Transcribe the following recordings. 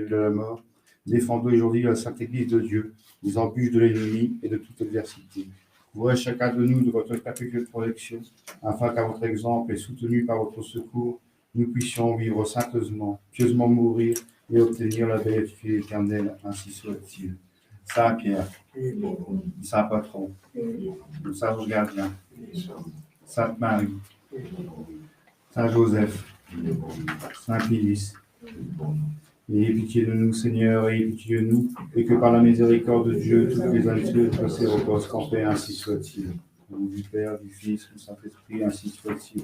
de la mort, défendons aujourd'hui la Sainte Église de Dieu, des embûches de l'ennemi et de toute adversité. Couvrez chacun de nous de votre perpétuelle protection, afin qu'à votre exemple et soutenu par votre secours, nous puissions vivre saintement, pieusement mourir et obtenir la béatitude éternelle, ainsi soit-il. Saint Pierre, Saint Patron, Saint Gardien, Sainte Marie, Saint Joseph, Saint Pilice, ayez pitié de nous, Seigneur, ayez pitié de nous, et que par la miséricorde de Dieu, toutes les âmes passées reposent en paix, ainsi soit-il. Au nom du Père, du Fils, du Saint-Esprit, ainsi soit-il.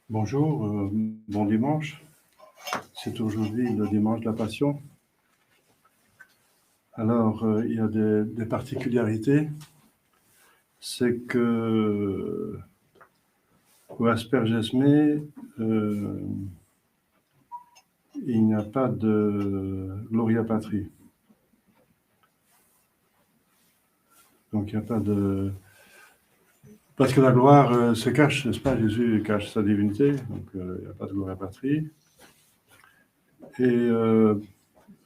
Bonjour, bon dimanche. C'est aujourd'hui le dimanche de la Passion. Alors, il y a des particularités. C'est que pour Aspergesme, il n'y a pas de Gloria Patri. Donc, il n'y a pas de... Parce que la gloire se cache, n'est-ce pas? Jésus cache sa divinité, donc il n'y a pas de Gloria Patri. Et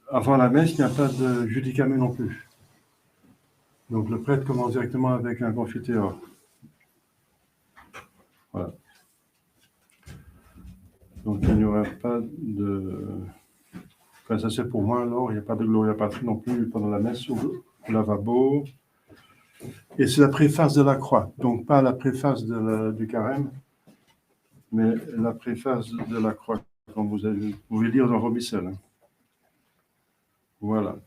avant la messe, il n'y a pas de Judicame non plus. Donc le prêtre commence directement avec un confiteor. Voilà. Donc il n'y aura pas de... Enfin, ça c'est pour moi alors, il n'y a pas de Gloria Patri non plus pendant la messe ou au lavabo. Et c'est la préface de la croix, donc pas la préface du carême, mais la préface de la croix, comme vous pouvez lire dans Robissel. Hein. Voilà.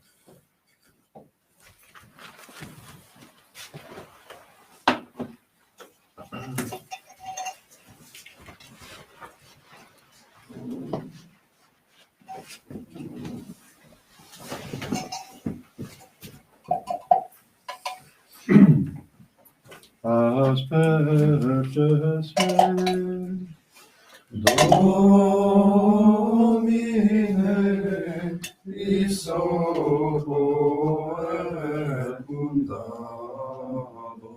Asperges Domine isopo et mundabo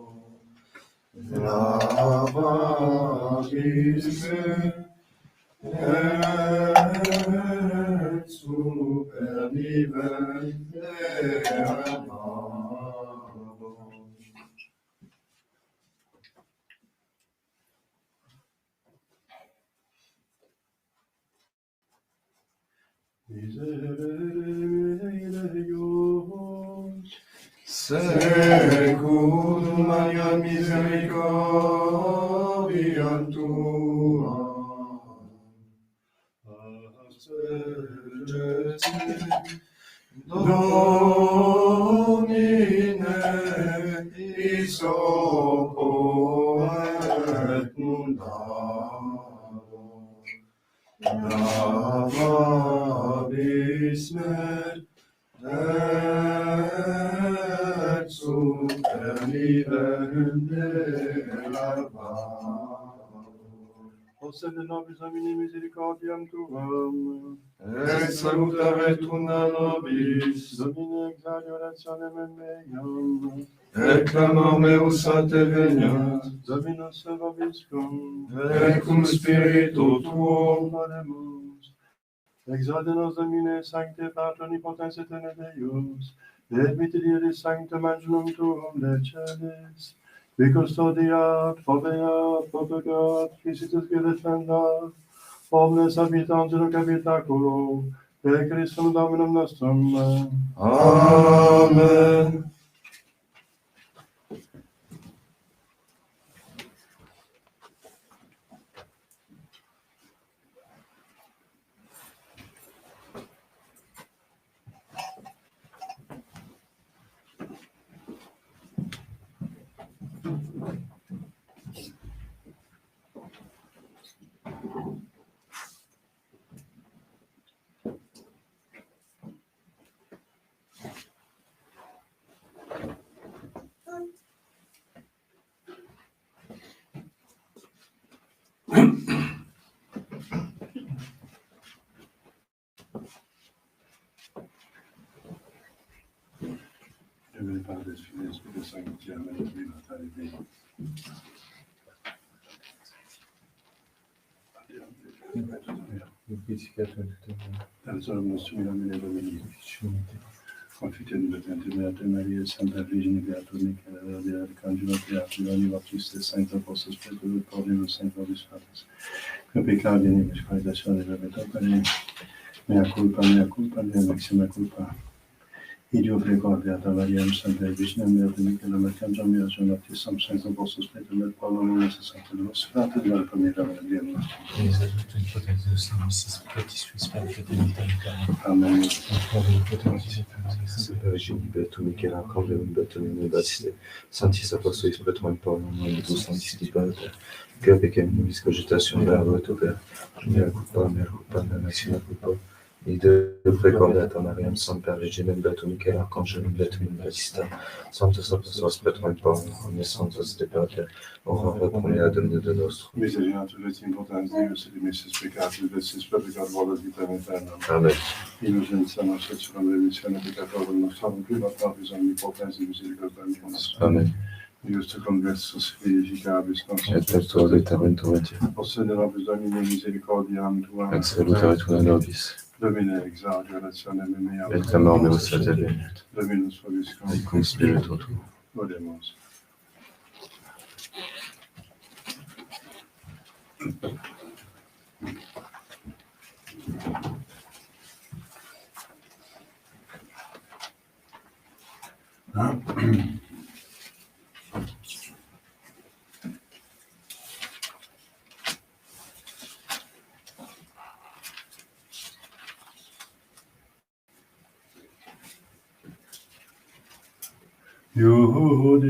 lavabisme et super vivente amabo. Miserere Deus, secundum Maria misericordiam tua, asperges Domine isopo et mundabo, lavabisme et super vivente amabo. O sede nobis Domini misericordiam tuam, et salutare tunda nobis, Domine exaudi orationem meam, et clamor meus anteveniat, Dominus vobiscum, et cum spiritu tuo, oremus. Exaudi nos Domine sancte Pater omnipotens aeterne Deus, et miserere sanctum angelum tuum de celis, qui custodiat, proteat, propagaat, quisitus que defendat, omnes habitantes in habitaculo, per Christum Dominum nostrum. Amen. Heavenly Father, Spirit, Spirit, Sancti, Amen, Natale Dei. Alzare nostro nome Domini. Confitendo Beate Maria, Santa Vergine Beato Michele, Arcangelo Beato, Giovanni Battista, Saint Apostolo Spirito del Povero, Saint Vobis Fratres. Que peccati e misqualitazione della vita, mea culpa, mea maxima culpa. Idio frequenteata variam sempre vicinem de Michael Jamia some sense of also speculated Paulo necessary sfate della primera vediamo. Amen. Libertu Michela, Convent Bertolini Baptiste, Sanctis Apostoli Spiritum Paulo, Dominikus Sanctis Liberta, que pequem nobis cogitatione verbo et opera, mea culpa, damnatio culpa, ide frequendata Mariam Semper Virginem Beatum Michela, Congelum Bertolini Baptista, Sanctus Apostolos Spiritum Paulo, omnes sanctos Liberta, ora promea Domine de nostro. Misericordia et importans Deus et missis peccatis, vestis purificat volet vitam aeternam. Amen. Innocentia nostra, remission peccatorum nostrum, prima patris omnipotens misericordiamus. Amen. Deus te conversus vivificabis Et pectora vita venturentia. Possede nobis Domine misericordiam tuam. Et salutare tuna nobis. Domine exaudi orationem meam. Et clamor meus sacerdotes. Dominus vobiscum. Et cum spiritu tuo. Oremus.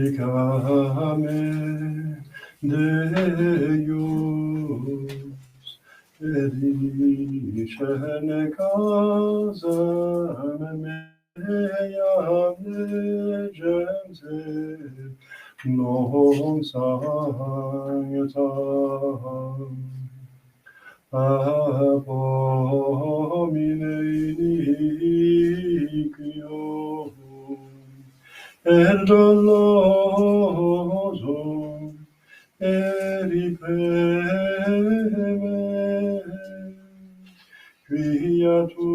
Iudicame Deus, et dicene casam meam negente non sanctam. Abomine iniquium et dolosum eripeme, quia tu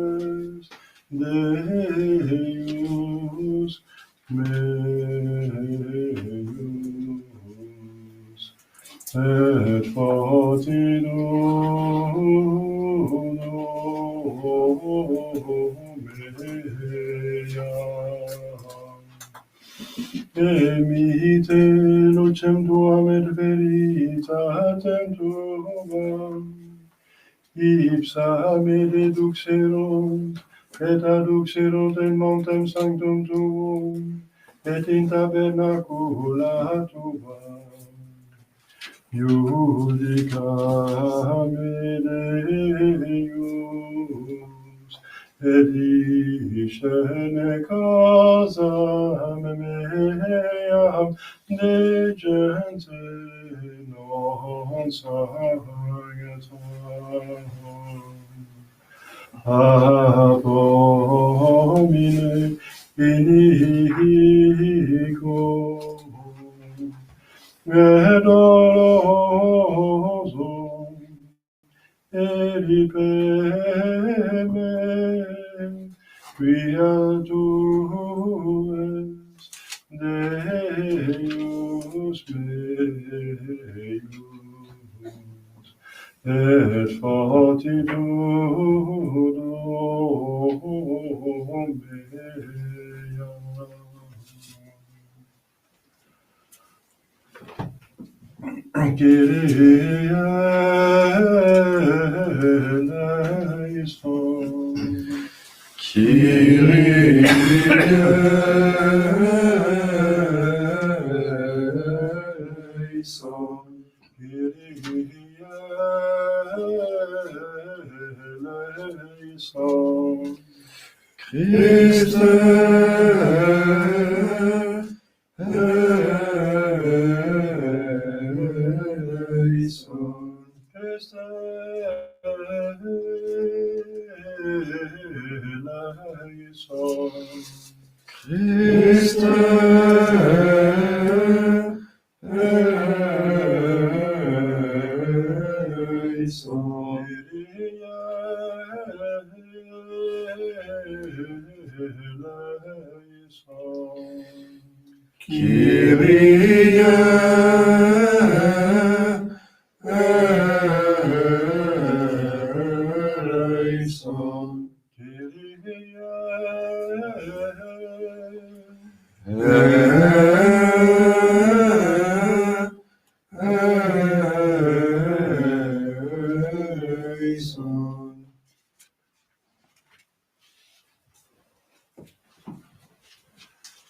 es Deus meus, et fortitudo mea. Emite lucem tuam et veritatem tuam, ipsa me deduxerunt, et aduxerunt in montem sanctum tuum, et in tabernacula tuam. Iudicame Deus, et dicene casam meam negente non sanctam. Abomine iniquum et dolosum eripeme, quia tu es Deus meus, et fortitudo mea. Kyrie eleison. Kyrie eleison. Kyrie eleison. Christe eleison. Christe eleison. Christe eleison. Kyrie eleison. Kyrie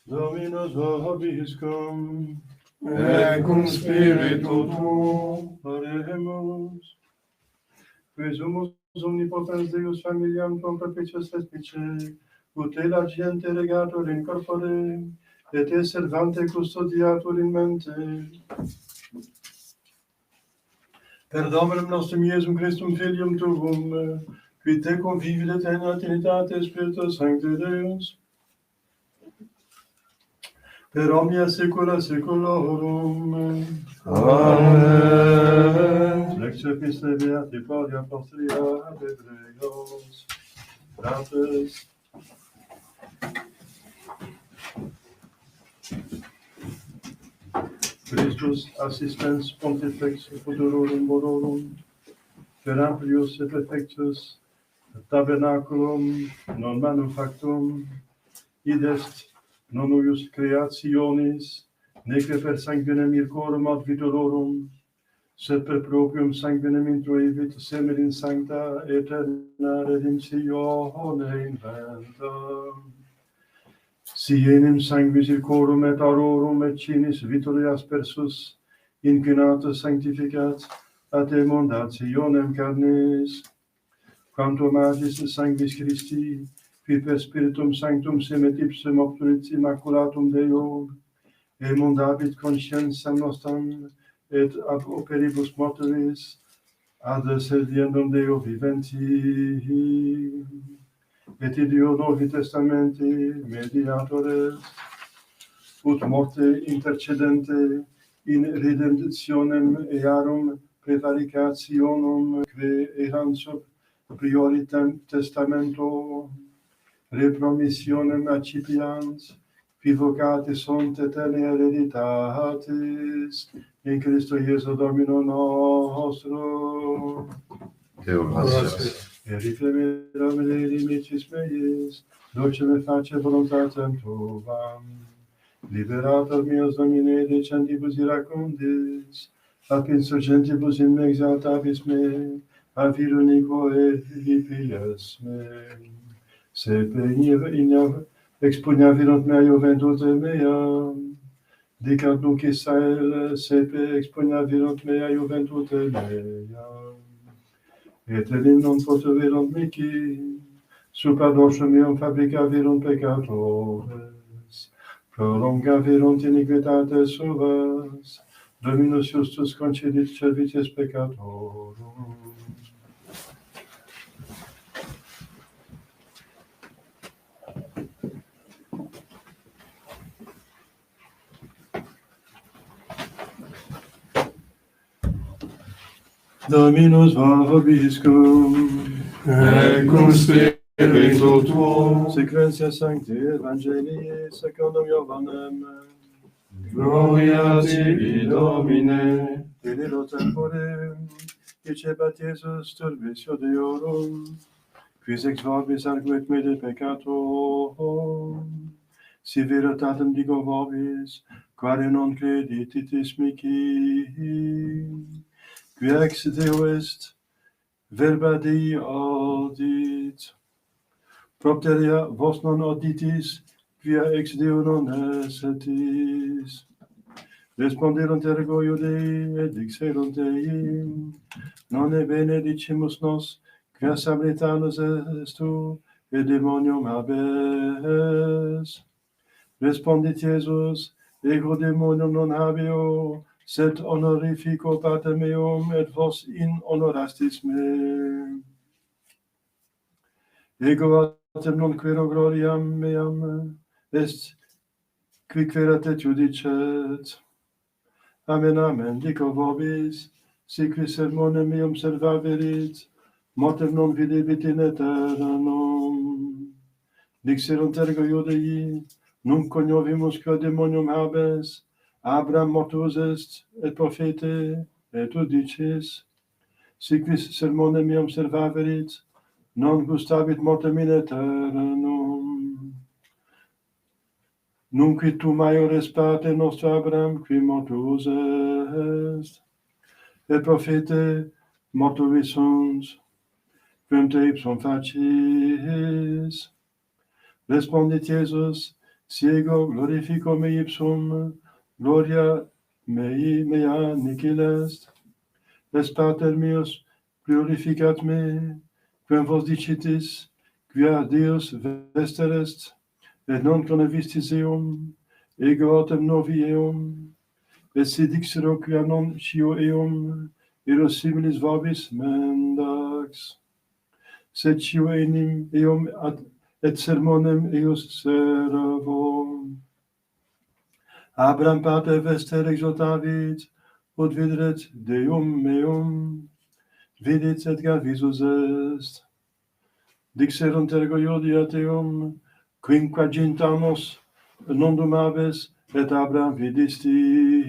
Dominus vobiscum, et cum spiritu tuo, oremus. Presumus omnipotens Deus familiam tuam propitius respice, ut te la gente regatur in corpore, et te servante custodiatur in mente. Per Dominum nostrum Iesum Christum Filium tuum, qui te convivit et in Trinitate Spiritus Sancti Deus, per omnia saecula saeculorum. Amen. Lex epistolae Beati Pauli Apostoli ad Hebreos. Fratres, Christus assistens pontifex futurorum bonorum, per amplius et perfectus tabernaculum non manufactum, id est non uius creationis, neque per sanguinem mircorum ad vitororum, sed per proprium sanguinem introivit semen in sancta aeterna redemptione inventa. Si enim sanguis ilcorum et aurorum et cinis vitore aspersus inclinatus sanctificat ad emondationem carnis, quantum magis sanguis Christi, qui per Spiritum Sanctum semet ipsum obtulit immaculatum Deo, emondabit conscientiam nostram, et ab operibus mortuis ad sediendum Deo viventi, et ideo Novi Testamenti mediatores, ut morte intercedente in redemptionem earum prevaricationum que erant sub priori testamento repromissionem accipians, qui vocati sunt eternae hereditatis in Christo Iesu Domino nostro. Deo gratias. Erifeme Domine limitis meis, dulce me face voluntatem tuam. Liberator meos Domine decentibus iracundis, ab insurgentibus in me exaltabis me, a vir unico edipies me. Sepe expugnavirant mea juventute mea, dicat nunc Israel, sepe expugnavirant mea juventute mea. Et elim non potuvirunt mici, super dorsum meum fabricavirunt peccatores, prolongavirunt iniquitates suas, Dominus justus concedit services peccatorum. Dominus vobiscum, et cum spiritu tuo, sequentia Sancti Evangelii secundum Ioannem, gloria tibi, Domine. in illo tempore, dicebat Iesus turbis Iudeorum, quis ex vobis arguit me de peccato, si veritatem digo vobis, quare non creditis mici, qui ex Deo est, verba Dei audit. Propteria vos non auditis, quia ex Deo non essetis. Responderunt ergo Iudei, et dixerunt Ei, non e benedicimus nos, quia Samaritanus est tu, et demonium habes. Respondit Iesus, ego demonium non habeo, sed honorifico pater meum, et vos in honorastis me. Ego autem non quero gloriam meam est, qui querat et judicet. Amen, amen, dico vobis, si qui sermonem meum servaverit, mortem non videbit in aeternum. Dixerunt ergo Iudei, nunc coniovimus qua demonium habes, Abraham mortus est, et prophete, et tu dicis, si quis sermonem meum servaverit, non gustabit mortem in aeternum. Nunc et tu maiores pater nostro Abraham, qui mortus est, et profete mortuis sunt, quem te ipsum facis. Respondit Iesus, siego glorifico me ipsum, gloria mea nihil est. Es pater meus glorificat me, quem vos dicitis, quia Deus vester est, et non convistis eum, ego autem novi eum, et si dixero quia non scio eum, ero similis vobis mendax. Sed scio enim eum et sermonem eos servo. Abraham pater vester exultavit, ut videret Deum meum, vidit et visus est. Dixerunt ergo Iudiat eum, quinquagint annos nondum habes, et Abraham vidisti.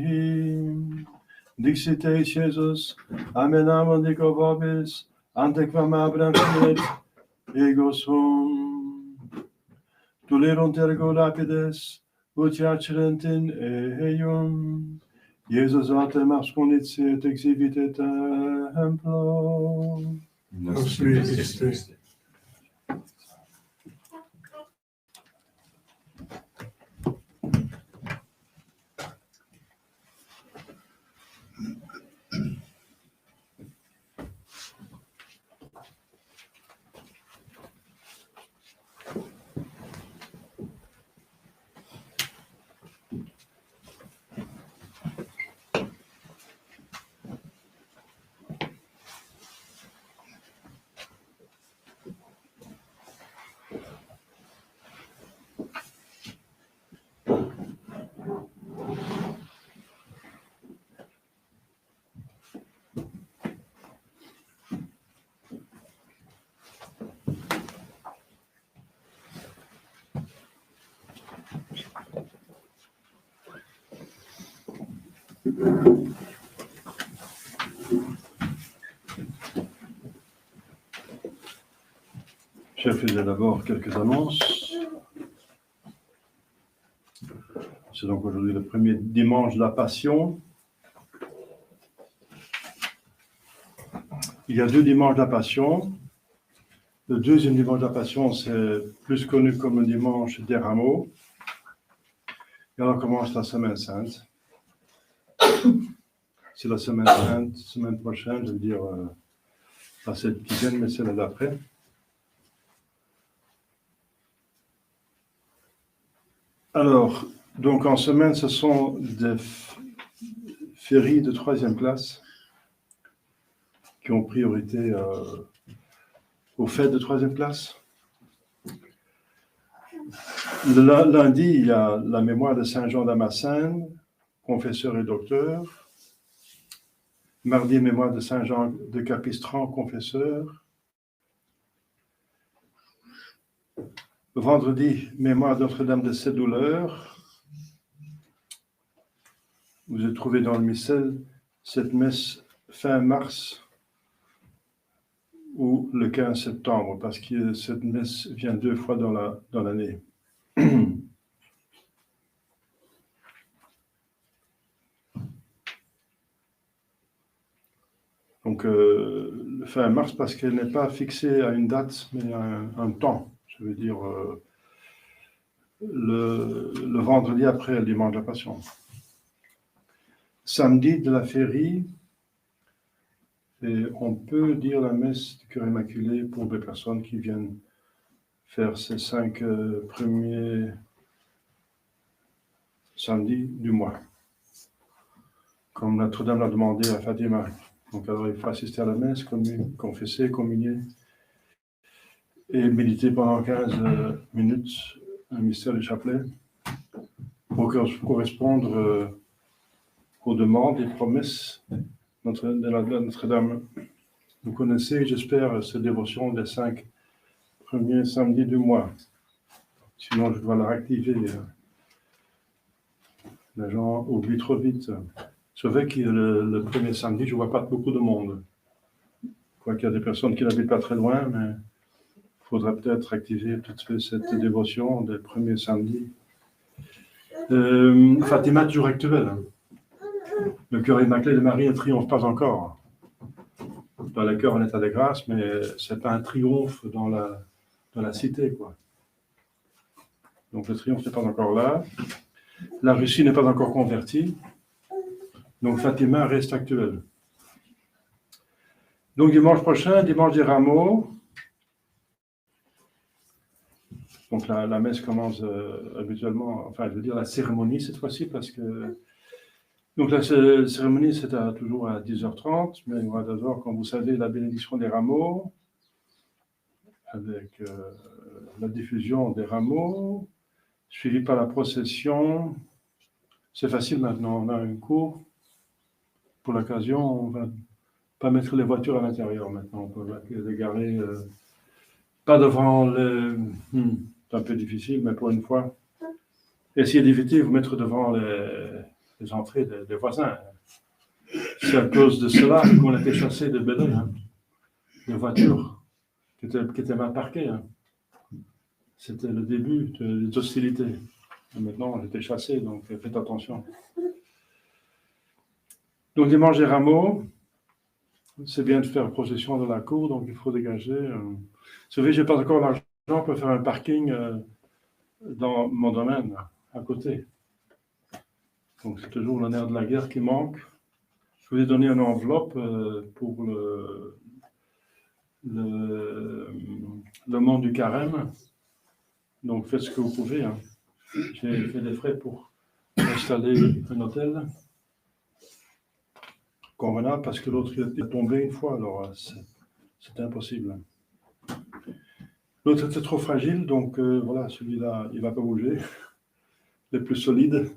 Dixit eis Iesus, amen amen dico vobis, antequam Abraham fiet, ego sum. Tulerunt ergo lapides, ut iacerent in eium. Iesus autem abscondit et exhibit et templo. Nos Christe. Je faisais d'abord quelques annonces. C'est donc aujourd'hui le premier dimanche de la Passion. Il y a 2 dimanches de la Passion. Le deuxième dimanche de la Passion, c'est plus connu comme le dimanche des Rameaux. Et alors commence la Semaine Sainte. C'est la Semaine Sainte, semaine prochaine, je veux dire, pas celle qui vient, mais celle d'après. Alors, donc en semaine, ce sont des féries de 3e classe qui ont priorité aux fêtes de 3e classe. Le lundi, il y a la mémoire de Saint Jean Damascène, confesseur et docteur. Mardi, mémoire de Saint Jean de Capistran, confesseur. Vendredi, mémoire de Notre-Dame de Sédouleur. Vous avez trouvé dans le missel cette messe fin mars ou le 15 septembre, parce que cette messe vient 2 fois dans l'année. Donc, le fin mars, parce qu'elle n'est pas fixée à une date, mais à un temps. Je veux dire, le vendredi après le dimanche de la Passion. Samedi de la férie, et on peut dire la messe du cœur immaculé pour des personnes qui viennent faire ces 5 premiers samedis du mois, comme Notre-Dame l'a demandé à Fatima. Donc alors il faut assister à la messe, confesser, communier et méditer pendant 15 minutes un mystère du chapelet pour correspondre aux demandes et promesses de Notre-Dame. Vous connaissez, j'espère, cette dévotion des 5 premiers samedis du mois. Sinon, je dois la réactiver. Les gens oublient trop vite. C'est vrai que le premier samedi, je ne vois pas beaucoup de monde. Quoiqu'il y a des personnes qui n'habitent pas très loin, mais il faudra peut-être activer toute cette dévotion des premiers samedis. Fatima, toujours actuel. Hein. Le cœur immaculé de Marie ne triomphe pas encore. Dans le cœur en état de grâce, mais ce n'est pas un triomphe dans la cité, quoi. Donc le triomphe n'est pas encore là. La Russie n'est pas encore convertie. Donc Fatima reste actuelle. Donc dimanche prochain, dimanche des Rameaux. Donc la messe commence habituellement, enfin je veux dire la cérémonie cette fois-ci, parce que donc la cérémonie c'est toujours à 10h30, mais on va d'abord, comme vous savez, la bénédiction des rameaux, avec la diffusion des rameaux, suivi par la procession. C'est facile maintenant, on a un cours. Pour l'occasion, on va pas mettre les voitures à l'intérieur maintenant, on peut les garer pas devant le... C'est un peu difficile, mais pour une fois, essayez d'éviter de vous mettre devant les entrées des voisins. C'est à cause de cela qu'on a été chassés de Bélé, hein, les voitures qui étaient mal parquées. Hein. C'était le début des hostilités. Et maintenant, on a été chassés, donc faites attention. Donc, dimanche des Rameaux, c'est bien de faire procession dans la cour, donc il faut dégager. Vous savez, je n'ai pas encore l'argent pour faire un parking dans mon domaine, à côté. Donc, c'est toujours le nerf de la guerre qui manque. Je vous ai donné une enveloppe pour le mont du Carême. Donc, faites ce que vous pouvez. Hein. J'ai fait des frais pour installer un hôtel convenable parce que l'autre est tombé une fois, alors c'était impossible. L'autre était trop fragile, donc voilà, celui-là, il ne va pas bouger. Les plus solides.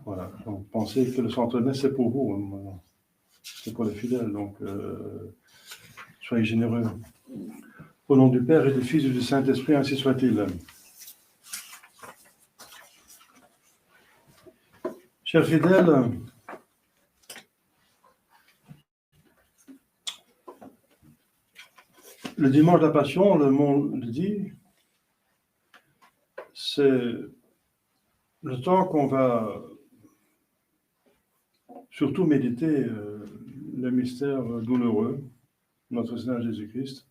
Voilà, donc pensez que le centenaire, c'est pour vous, hein. C'est pour les fidèles, donc soyez généreux. Au nom du Père et du Fils et du Saint-Esprit, ainsi soit-il. Chers fidèles, le dimanche de la Passion, le monde dit, c'est le temps qu'on va surtout méditer le mystère douloureux de notre Seigneur Jésus-Christ.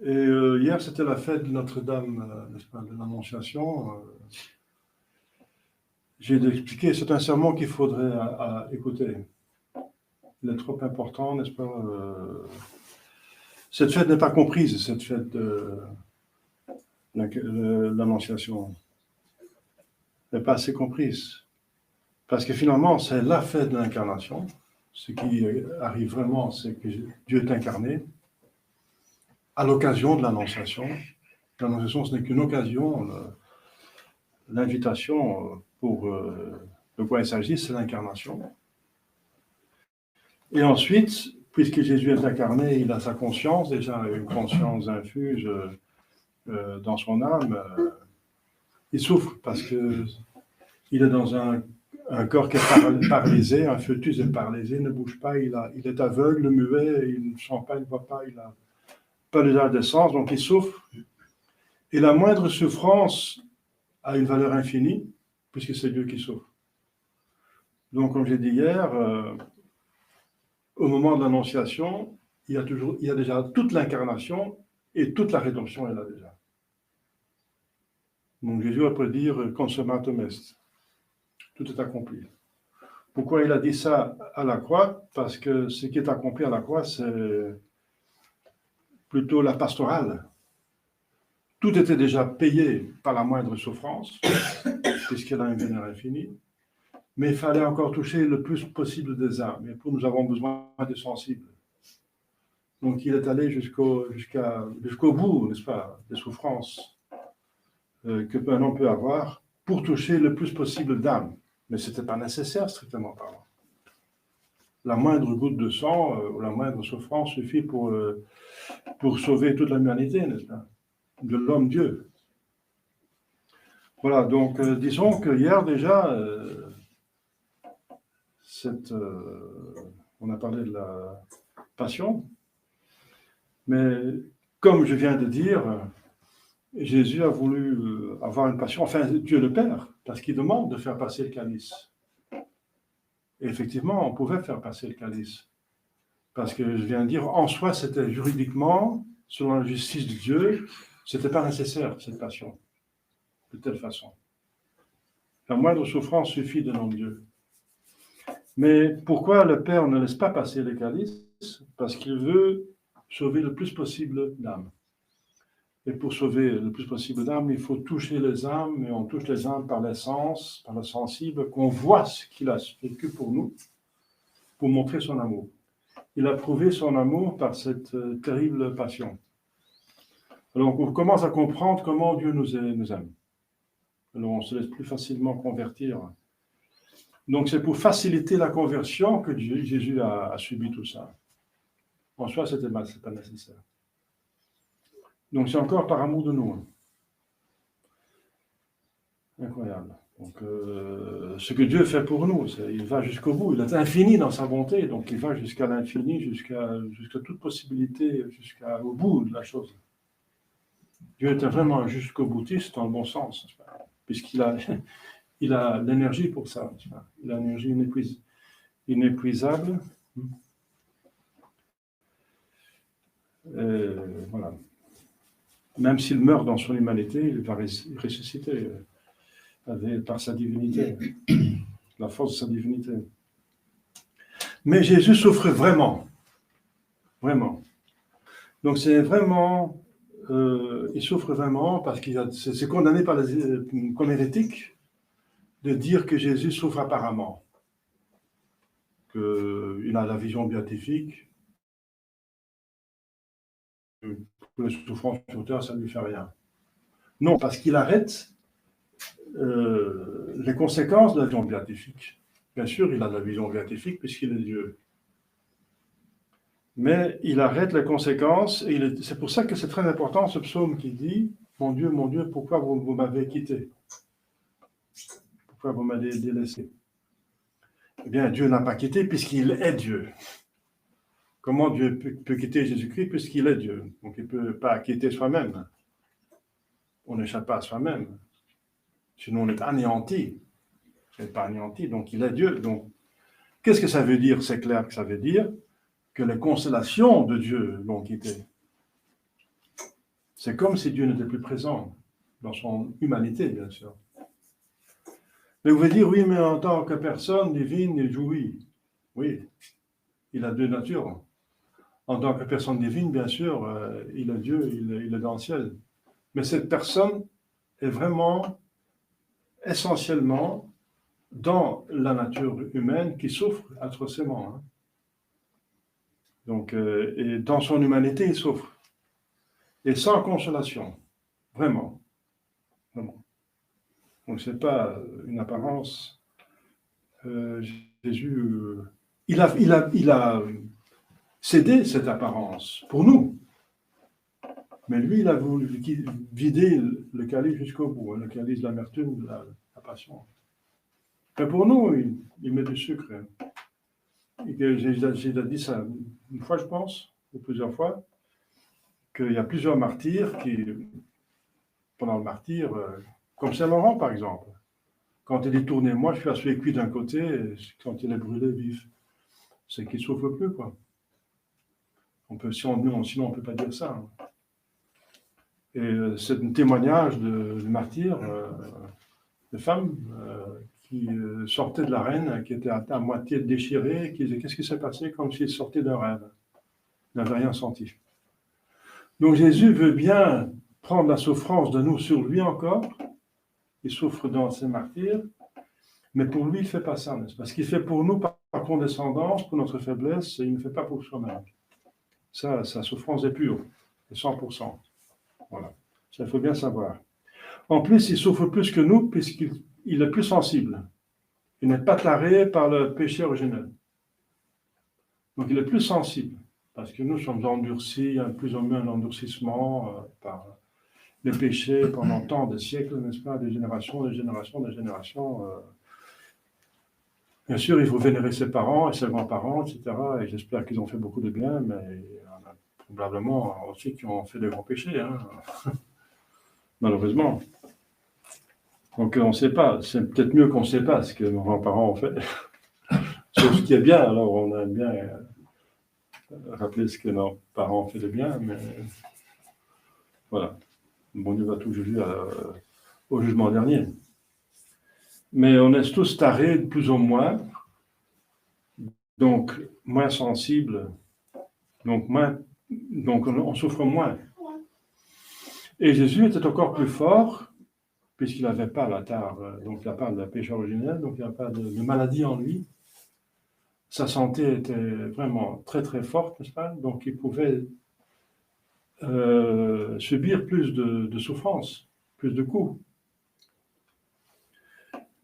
Et hier, c'était la fête de Notre-Dame, n'est-ce pas, de l'Annonciation. J'ai expliqué, c'est un sermon qu'il faudrait écouter. Il est trop important, n'est-ce pas? Cette fête n'est pas comprise, cette fête de l'Annonciation. Elle n'est pas assez comprise. Parce que finalement, c'est la fête de l'incarnation. Ce qui arrive vraiment, c'est que Dieu est incarné à l'occasion de l'Annonciation. L'Annonciation, ce n'est qu'une occasion. L'invitation pour de quoi il s'agit, c'est l'incarnation. Et ensuite, puisque Jésus est incarné, il a sa conscience, déjà une conscience infuse dans son âme. Il souffre parce qu'il est dans un corps qui est paralysé, un fœtus est paralysé, il ne bouge pas, il est aveugle, muet, il ne sent pas, il ne voit pas, il n'a pas l'usage de sens, donc il souffre. Et la moindre souffrance a une valeur infinie, puisque c'est Dieu qui souffre. Donc, comme j'ai dit hier, au moment de l'Annonciation, il y a déjà toute l'incarnation et toute la rédemption est là déjà. Donc Jésus a pu dire consummatum est. Tout est accompli. Pourquoi il a dit ça à la croix? Parce que ce qui est accompli à la croix, c'est plutôt la pastorale. Tout était déjà payé par la moindre souffrance, puisqu'elle a un bonheur infini. Mais il fallait encore toucher le plus possible des âmes. Et pour nous avons besoin des sensibles. Donc il est allé jusqu'au bout, n'est-ce pas, des souffrances que un homme peut avoir pour toucher le plus possible d'âmes. Mais ce n'était pas nécessaire, strictement parlant. La moindre goutte de sang ou la moindre souffrance suffit pour sauver toute l'humanité, n'est-ce pas, de l'homme-dieu. Voilà, donc disons que hier déjà, on a parlé de la passion, Mais comme je viens de dire, Jésus a voulu avoir une passion, enfin Dieu le Père, parce qu'il demande de faire passer le calice. Et effectivement, on pouvait faire passer le calice. Parce que je viens de dire, en soi, c'était juridiquement, selon la justice de Dieu, ce n'était pas nécessaire, cette passion, de telle façon. La moindre souffrance suffit devant Dieu. Mais pourquoi le Père ne laisse pas passer le calice? Parce qu'il veut sauver le plus possible d'âmes. Et pour sauver le plus possible d'âmes, il faut toucher les âmes, et on touche les âmes par les sens, par le sensible, qu'on voit ce qu'il a vécu pour nous, pour montrer son amour. Il a prouvé son amour par cette terrible passion. Alors on commence à comprendre comment Dieu nous aime. Alors on se laisse plus facilement convertir. Donc c'est pour faciliter la conversion que Jésus a subi tout ça. En soi, c'est pas nécessaire. Donc c'est encore par amour de nous. Incroyable. Donc ce que Dieu fait pour nous, il va jusqu'au bout. Il est infini dans sa bonté, donc il va jusqu'à l'infini, jusqu'à toute possibilité, jusqu'au bout de la chose. Dieu est vraiment jusqu'au boutiste dans le bon sens, puisqu'il a l'énergie pour ça. Il a l'énergie inépuisable. Voilà. Même s'il meurt dans son humanité, il va ressusciter par sa divinité, la force de sa divinité. Mais Jésus souffre vraiment. Vraiment. Donc c'est vraiment... il souffre vraiment parce qu'il c'est condamné comme hérétique de dire que Jésus souffre apparemment, qu'il a la vision béatifique, que les souffrances sur terre, ça ne lui fait rien. Non, parce qu'il arrête les conséquences de la vision béatifique. Bien sûr, il a la vision béatifique puisqu'il est Dieu. Mais il arrête les conséquences, et c'est pour ça que c'est très important ce psaume qui dit « Mon Dieu, pourquoi vous m'avez quitté? Pourquoi vous m'avez délaissé ?» Eh bien, Dieu n'a pas quitté puisqu'il est Dieu. Comment Dieu peut quitter Jésus-Christ puisqu'il est Dieu? Donc il ne peut pas quitter soi-même. On n'échappe pas à soi-même. Sinon, on est anéanti. On n'est pas anéanti, donc il est Dieu. Donc, qu'est-ce que ça veut dire? C'est clair que ça veut dire que les consolations de Dieu l'ont quitté. C'est comme si Dieu n'était plus présent dans son humanité, bien sûr. Mais vous pouvez dire, oui, mais en tant que personne divine, il jouit. Oui, il a deux natures. En tant que personne divine, bien sûr, il est Dieu, il est dans le ciel. Mais cette personne est vraiment, essentiellement, dans la nature humaine qui souffre atrocement. Hein. Donc, et dans son humanité, il souffre. Et sans consolation. Vraiment. Vraiment. Donc, ce n'est pas une apparence. Jésus, il a cédé cette apparence pour nous. Mais lui, il a voulu vider le calice jusqu'au bout, hein, le calice de l'amertume, de la passion. Mais pour nous, il met du sucre. Hein. J'ai déjà dit ça une fois, je pense, ou plusieurs fois, qu'il y a plusieurs martyrs qui, pendant le martyre, comme Saint-Laurent par exemple, quand il est tourné, moi je suis à celui cuit d'un côté, et quand il est brûlé vif, c'est qu'il ne souffre plus, quoi. Sinon on ne peut pas dire ça. Hein. Et c'est un témoignage de martyrs, de femmes qui sortaient de l'arène, qui étaient à moitié déchirées, qui disaient qu'est-ce qui s'est passé, comme s'ils sortaient d'un rêve. Ils n'avaient rien senti. Donc Jésus veut bien prendre la souffrance de nous sur lui encore. Il souffre dans ses martyrs, mais pour lui, il ne fait pas ça. Parce qu'il fait pour nous par condescendance, pour notre faiblesse, et il ne fait pas pour soi-même. Ça, sa souffrance est pure, est 100%. Voilà, ça il faut bien savoir. En plus, il souffre plus que nous, puisqu'il est plus sensible. Il n'est pas taré par le péché originel. Donc il est plus sensible, parce que nous sommes endurcis, il y a plus ou moins un endurcissement par les péchés pendant tant de siècles, n'est-ce pas, des générations. Bien sûr, il faut vénérer ses parents et ses grands-parents, etc. Et j'espère qu'ils ont fait beaucoup de bien, mais probablement aussi qui ont fait des grands péchés, hein. Malheureusement. Donc on ne sait pas, c'est peut-être mieux qu'on ne sait pas ce que nos grands-parents ont fait. Sauf ce qui est bien, alors on aime bien rappeler ce que nos parents ont fait de bien, mais voilà. Bon Dieu va tout juger au jugement dernier. Mais on est tous tarés, plus ou moins, donc moins sensibles, donc on souffre moins. Et Jésus était encore plus fort, puisqu'il n'avait pas la tare, donc il n'a pas de péché originel, donc il n'a pas de maladie en lui. Sa santé était vraiment très très forte, n'est-ce pas? Donc il pouvait subir plus de souffrances, plus de coups.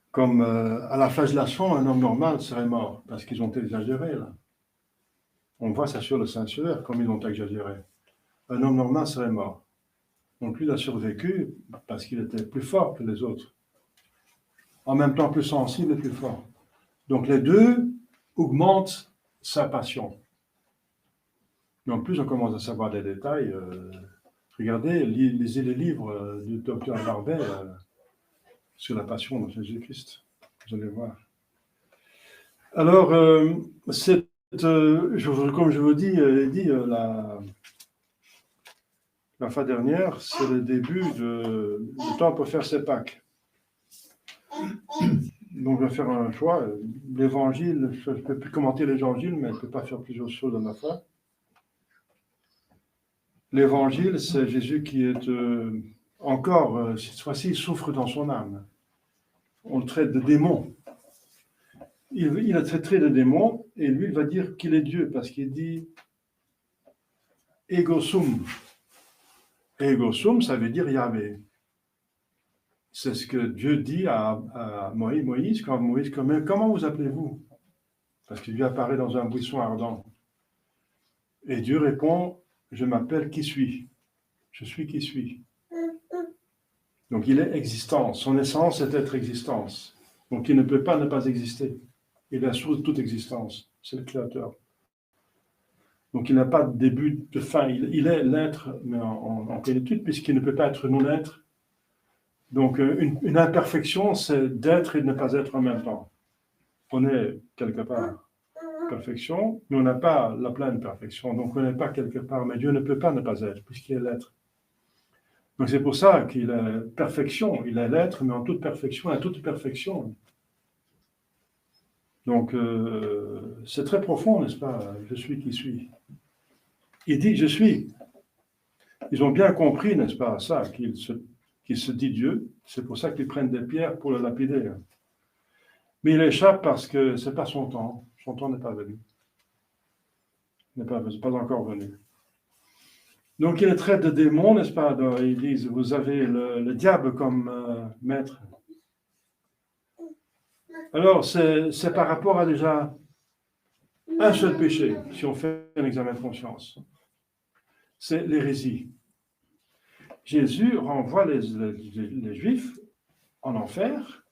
Comme à la flagellation, un homme normal serait mort, parce qu'ils ont exagéré là. On voit ça sur le Saint-Suaire, comme ils ont exagéré. Un homme normal serait mort. Donc lui, il a survécu parce qu'il était plus fort que les autres. En même temps, plus sensible et plus fort. Donc les deux augmentent sa passion. Mais en plus, on commence à savoir des détails. Regardez, lisez les livres du docteur Barbet sur la passion de Jésus-Christ. Vous allez voir. Alors, comme je vous dis, la fois dernière, c'est le début du temps pour faire ses Pâques. Donc, je vais faire un choix. L'évangile, je ne peux plus commenter l'évangile, mais je ne peux pas faire plusieurs choses dans ma foi. L'évangile, c'est Jésus qui est encore, cette fois-ci, il souffre dans son âme. On le traite de démon. Il a traité de démon, et lui, il va dire qu'il est Dieu, parce qu'il dit « ego sum ». Ego sum, ça veut dire Yahvé. C'est ce que Dieu dit à Moïse, quand Moïse, comment vous appelez-vous? Parce qu'il lui apparaît dans un buisson ardent. Et Dieu répond, je m'appelle qui suis. Je suis qui suis. Donc il est existence. Son essence est être existence. Donc il ne peut pas ne pas exister. Il est la source de toute existence. C'est le Créateur. Donc il n'a pas de début, de fin. Il est l'être, mais en plénitude, puisqu'il ne peut pas être non-être. Donc une imperfection, c'est d'être et de ne pas être en même temps. On est quelque part perfection, mais on n'a pas la pleine perfection. Donc on n'est pas quelque part, mais Dieu ne peut pas ne pas être, puisqu'il est l'être. Donc c'est pour ça qu'il est perfection. Il est l'être, mais en toute perfection, à toute perfection. Donc c'est très profond, n'est-ce pas? Je suis qui suis. Il dit je suis. Ils ont bien compris, n'est-ce pas, ça, qu'il se dit Dieu. C'est pour ça qu'ils prennent des pierres pour le lapider. Mais il échappe parce que ce n'est pas son temps. Son temps n'est pas venu. N'est pas encore venu. Donc il est traite de démon, n'est-ce pas? Ils disent, vous avez le diable comme maître. Alors c'est par rapport à déjà un seul péché, si on fait un examen de conscience. C'est l'hérésie. Jésus renvoie les Juifs en enfer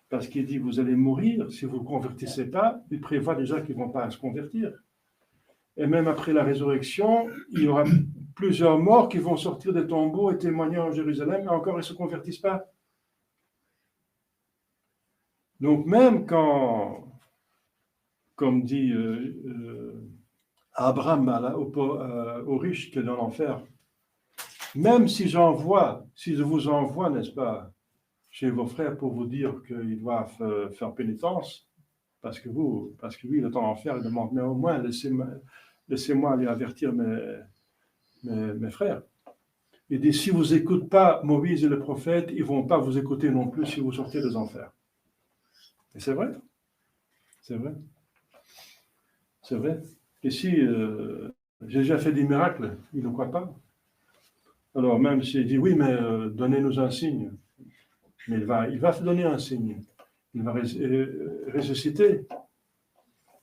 parce qu'il dit, vous allez mourir si vous ne vous convertissez pas. Il prévoit déjà qu'ils ne vont pas se convertir. Et même après la résurrection, il y aura plusieurs morts qui vont sortir des tombeaux et témoigner en Jérusalem, et encore ils ne se convertissent pas. Donc même quand, comme dit Abraham aux riches qui est dans l'enfer, même si je vous envoie, n'est-ce pas, chez vos frères pour vous dire qu'ils doivent faire pénitence, parce que lui, il est en enfer, il demande, mais au moins, laissez-moi aller avertir mes frères. Il dit, si vous n'écoutez pas Moïse et le prophète, ils ne vont pas vous écouter non plus si vous sortez des enfers. Et c'est vrai. C'est vrai. C'est vrai. Ici, Jésus a fait des miracles, ils ne croient pas. Alors même s'il dit, oui, mais donnez-nous un signe. Mais il va se donner un signe. Il va ressusciter.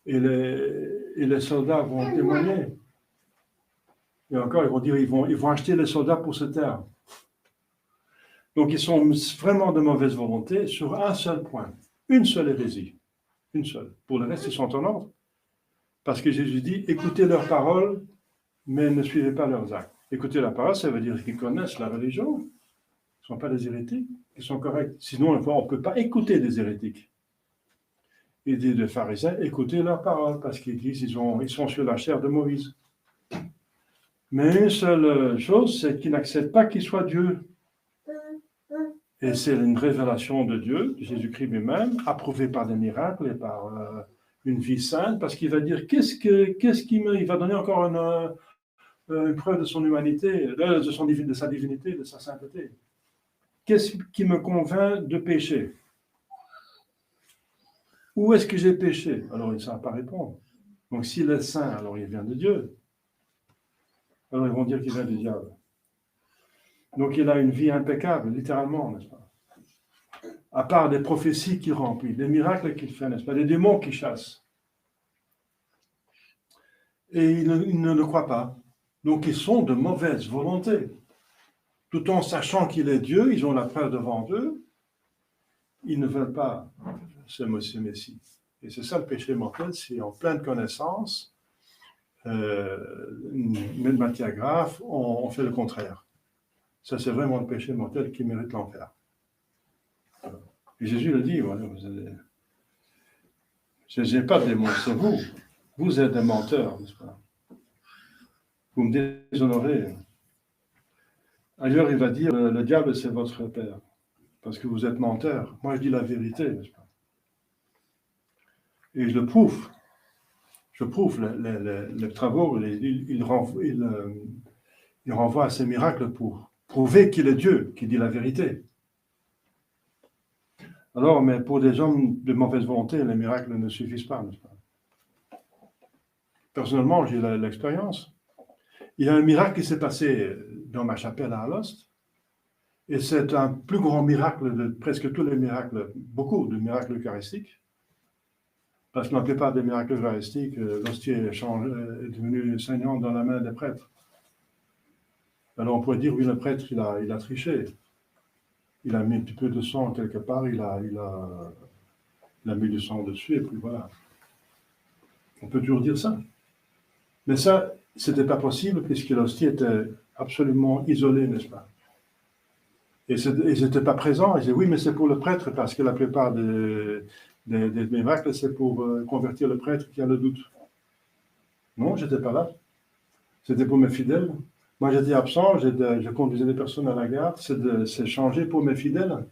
Et les soldats vont témoigner. Et encore, ils vont dire, ils vont acheter les soldats pour se taire. Donc, ils sont vraiment de mauvaise volonté sur un seul point. Une seule hérésie. Une seule. Pour le reste, ils sont en ordre. Parce que Jésus dit, écoutez leurs paroles, mais ne suivez pas leurs actes. Écouter la parole, ça veut dire qu'ils connaissent la religion, ils ne sont pas des hérétiques, ils sont corrects. Sinon, on ne peut pas écouter des hérétiques. Il dit des pharisiens, écoutez leur parole, parce qu'ils disent ils sont sur la chair de Moïse. Mais une seule chose, c'est qu'ils n'acceptent pas qu'il soit Dieu. Et c'est une révélation de Dieu, de Jésus-Christ lui-même, approuvée par des miracles et par une vie sainte, parce qu'il va dire, il va donner encore une preuve de son humanité, de sa divinité, de sa sainteté. Qu'est-ce qui me convainc de pécher? Où est-ce que j'ai péché? Alors, il ne savent pas répondre. Donc, s'il est saint, alors il vient de Dieu. Alors, ils vont dire qu'il vient du diable. Donc, il a une vie impeccable, littéralement, n'est-ce pas? À part des prophéties qu'il remplit, des miracles qu'il fait, n'est-ce pas? Des démons qu'il chasse. Et ils ne le croient pas. Donc, ils sont de mauvaise volonté. Tout en sachant qu'il est Dieu, ils ont la preuve devant eux, ils ne veulent pas ce Messie. Et c'est ça le péché mortel, c'est en pleine connaissance, une matière grave, on fait le contraire. Ça, c'est vraiment le péché mortel qui mérite l'enfer. Et Jésus le dit, voilà, je n'ai pas de démons, c'est vous. Vous êtes des menteurs, n'est-ce pas? Vous me déshonorez. Ailleurs, il va dire, le diable, c'est votre père, parce que vous êtes menteur. Moi, je dis la vérité, n'est-ce pas? Et je le prouve. Je prouve les travaux, il renvoie à ces miracles pour prouver qu'il est Dieu, qui dit la vérité. Alors, mais pour des hommes de mauvaise volonté, les miracles ne suffisent pas, n'est-ce pas? Personnellement, j'ai l'expérience. Il y a un miracle qui s'est passé dans ma chapelle à Alost, et c'est un plus grand miracle de presque tous les miracles, beaucoup de miracles eucharistiques, parce que la plupart des miracles eucharistiques, l'hostie est devenu saignant dans la main des prêtres. Alors on pourrait dire, oui, le prêtre, il a triché. Il a mis un petit peu de sang quelque part, il a mis du sang dessus, et puis voilà. On peut toujours dire ça. Mais ça, c'était pas possible, puisque l'hostie était absolument isolée, n'est-ce pas? Et ils n'étaient pas présents. Ils disaient, oui, mais c'est pour le prêtre, parce que la plupart des miracles, c'est pour convertir le prêtre qui a le doute. Non, je n'étais pas là. C'était pour mes fidèles. Moi, j'étais absent, je conduisais des personnes à la gare, c'est changé pour mes fidèles.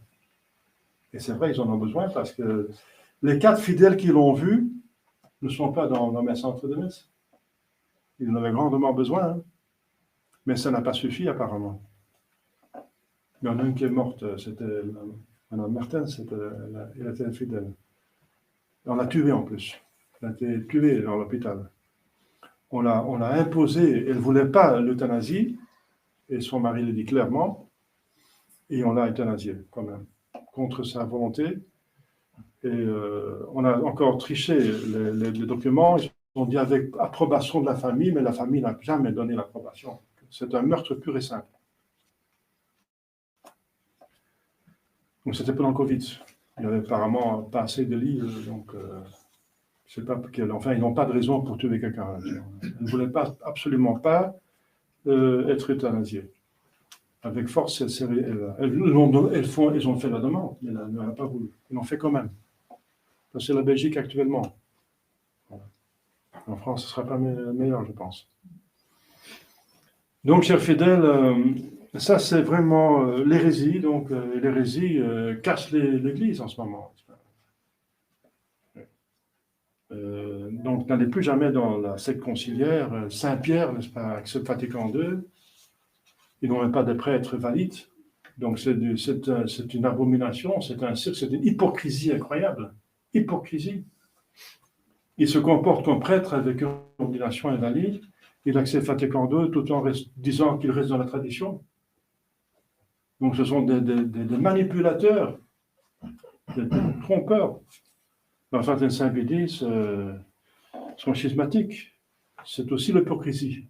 Et c'est vrai, ils en ont besoin, parce que les 4 fidèles qui l'ont vu ne sont pas dans mes centres de messe. Ils en avaient grandement besoin, hein. Mais ça n'a pas suffi, apparemment. Il y en a une qui est morte, c'était Mme Martin, elle était infidèle. On l'a tuée en plus. Elle a été tuée dans l'hôpital. On l'a imposé, elle ne voulait pas l'euthanasie, et son mari le dit clairement, et on l'a euthanasiée quand même, contre sa volonté. Et on a encore triché les documents, ils ont dit avec approbation de la famille, mais la famille n'a jamais donné l'approbation. C'est un meurtre pur et simple. Donc c'était pendant le Covid. Il n'y avait apparemment pas assez de lits, donc je sais pas enfin, ils n'ont pas de raison pour tuer quelqu'un. Ils ne voulaient absolument pas être euthanasiés. Avec force, ils ont fait la demande, mais elle n'a pas voulu. Ils l'ont fait quand même. Ça, c'est la Belgique actuellement. Voilà. En France, ce ne sera pas meilleur, je pense. Donc, chers fidèles, ça, c'est vraiment l'hérésie. Donc, l'hérésie cache l'Église en ce moment. Donc, n'allez plus jamais dans la secte conciliaire. Saint-Pierre, n'est-ce pas, avec ce Vatican II, ils n'ont même pas de prêtres valides. Donc, c'est une abomination, c'est une hypocrisie incroyable. Hypocrisie. Il se comporte comme prêtre avec une ordination invalide. Il accepte Vatican II tout en disant qu'il reste dans la tradition. Donc, ce sont des manipulateurs, des trompeurs. Dans certains saints bouddhistes sont schismatiques. C'est aussi l'hypocrisie.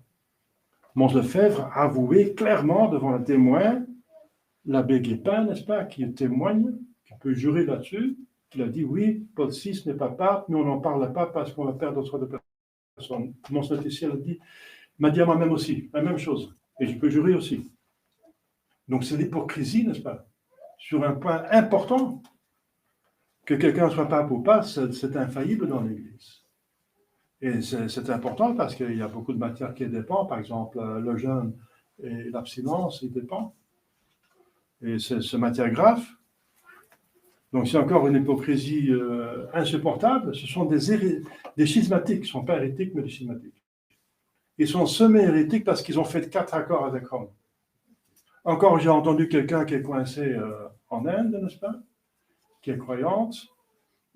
Mons Lefebvre a avoué clairement devant un témoin, l'abbé Guépin, n'est-ce pas, qui témoigne, qui peut jurer là-dessus, qu'il a dit oui, Paul VI n'est pas pape, mais on n'en parle pas parce qu'on va perdre d'autres personnes. Mons Laetitia a dit m'a dit à moi-même aussi, la même chose. Et je peux jurer aussi. Donc c'est l'hypocrisie, n'est-ce pas? Sur un point important, que quelqu'un soit pape ou pas, c'est infaillible dans l'Église. Et c'est important parce qu'il y a beaucoup de matières qui dépendent. Par exemple, le jeûne et l'abstinence, ils dépendent. Et c'est matière grave. Donc c'est encore une hypocrisie insupportable. Ce sont des schismatiques. Ils ne sont pas hérétiques, mais des schismatiques. Ils sont semi-hérétiques parce qu'ils ont fait 4 accords avec Rome. Encore, j'ai entendu quelqu'un qui est coincé en Inde, n'est-ce pas? Qui est croyante.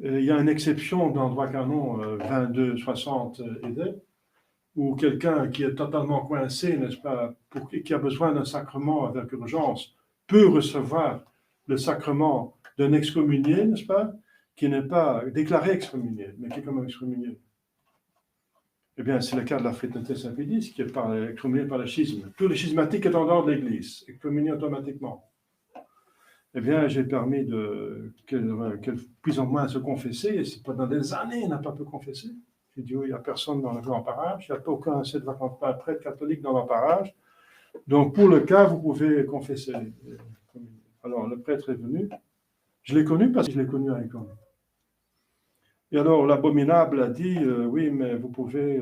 Il y a une exception dans le droit canon 2260 ED, où quelqu'un qui est totalement coincé, n'est-ce pas, qui a besoin d'un sacrement avec urgence, peut recevoir le sacrement d'un excommunié, n'est-ce pas, qui n'est pas déclaré excommunié, mais qui est quand même excommunié. Eh bien, c'est le cas de la fraternité Saint-Pédis, qui est excommunié par le schisme. Tous les schismatiques sont en dehors de l'Église, excommuniés automatiquement. Eh bien, j'ai permis qu'elle puisse au moins se confesser, et c'est pendant des années, elle n'a pas pu confesser. J'ai dit, oui, il n'y a personne dans l'emparage, il n'y a aucun prêtre catholique dans l'emparage. Donc, pour le cas, vous pouvez confesser. Alors, le prêtre est venu. Je l'ai connu parce que je l'ai connu à l'école. Et alors, l'abominable a dit, oui, mais vous pouvez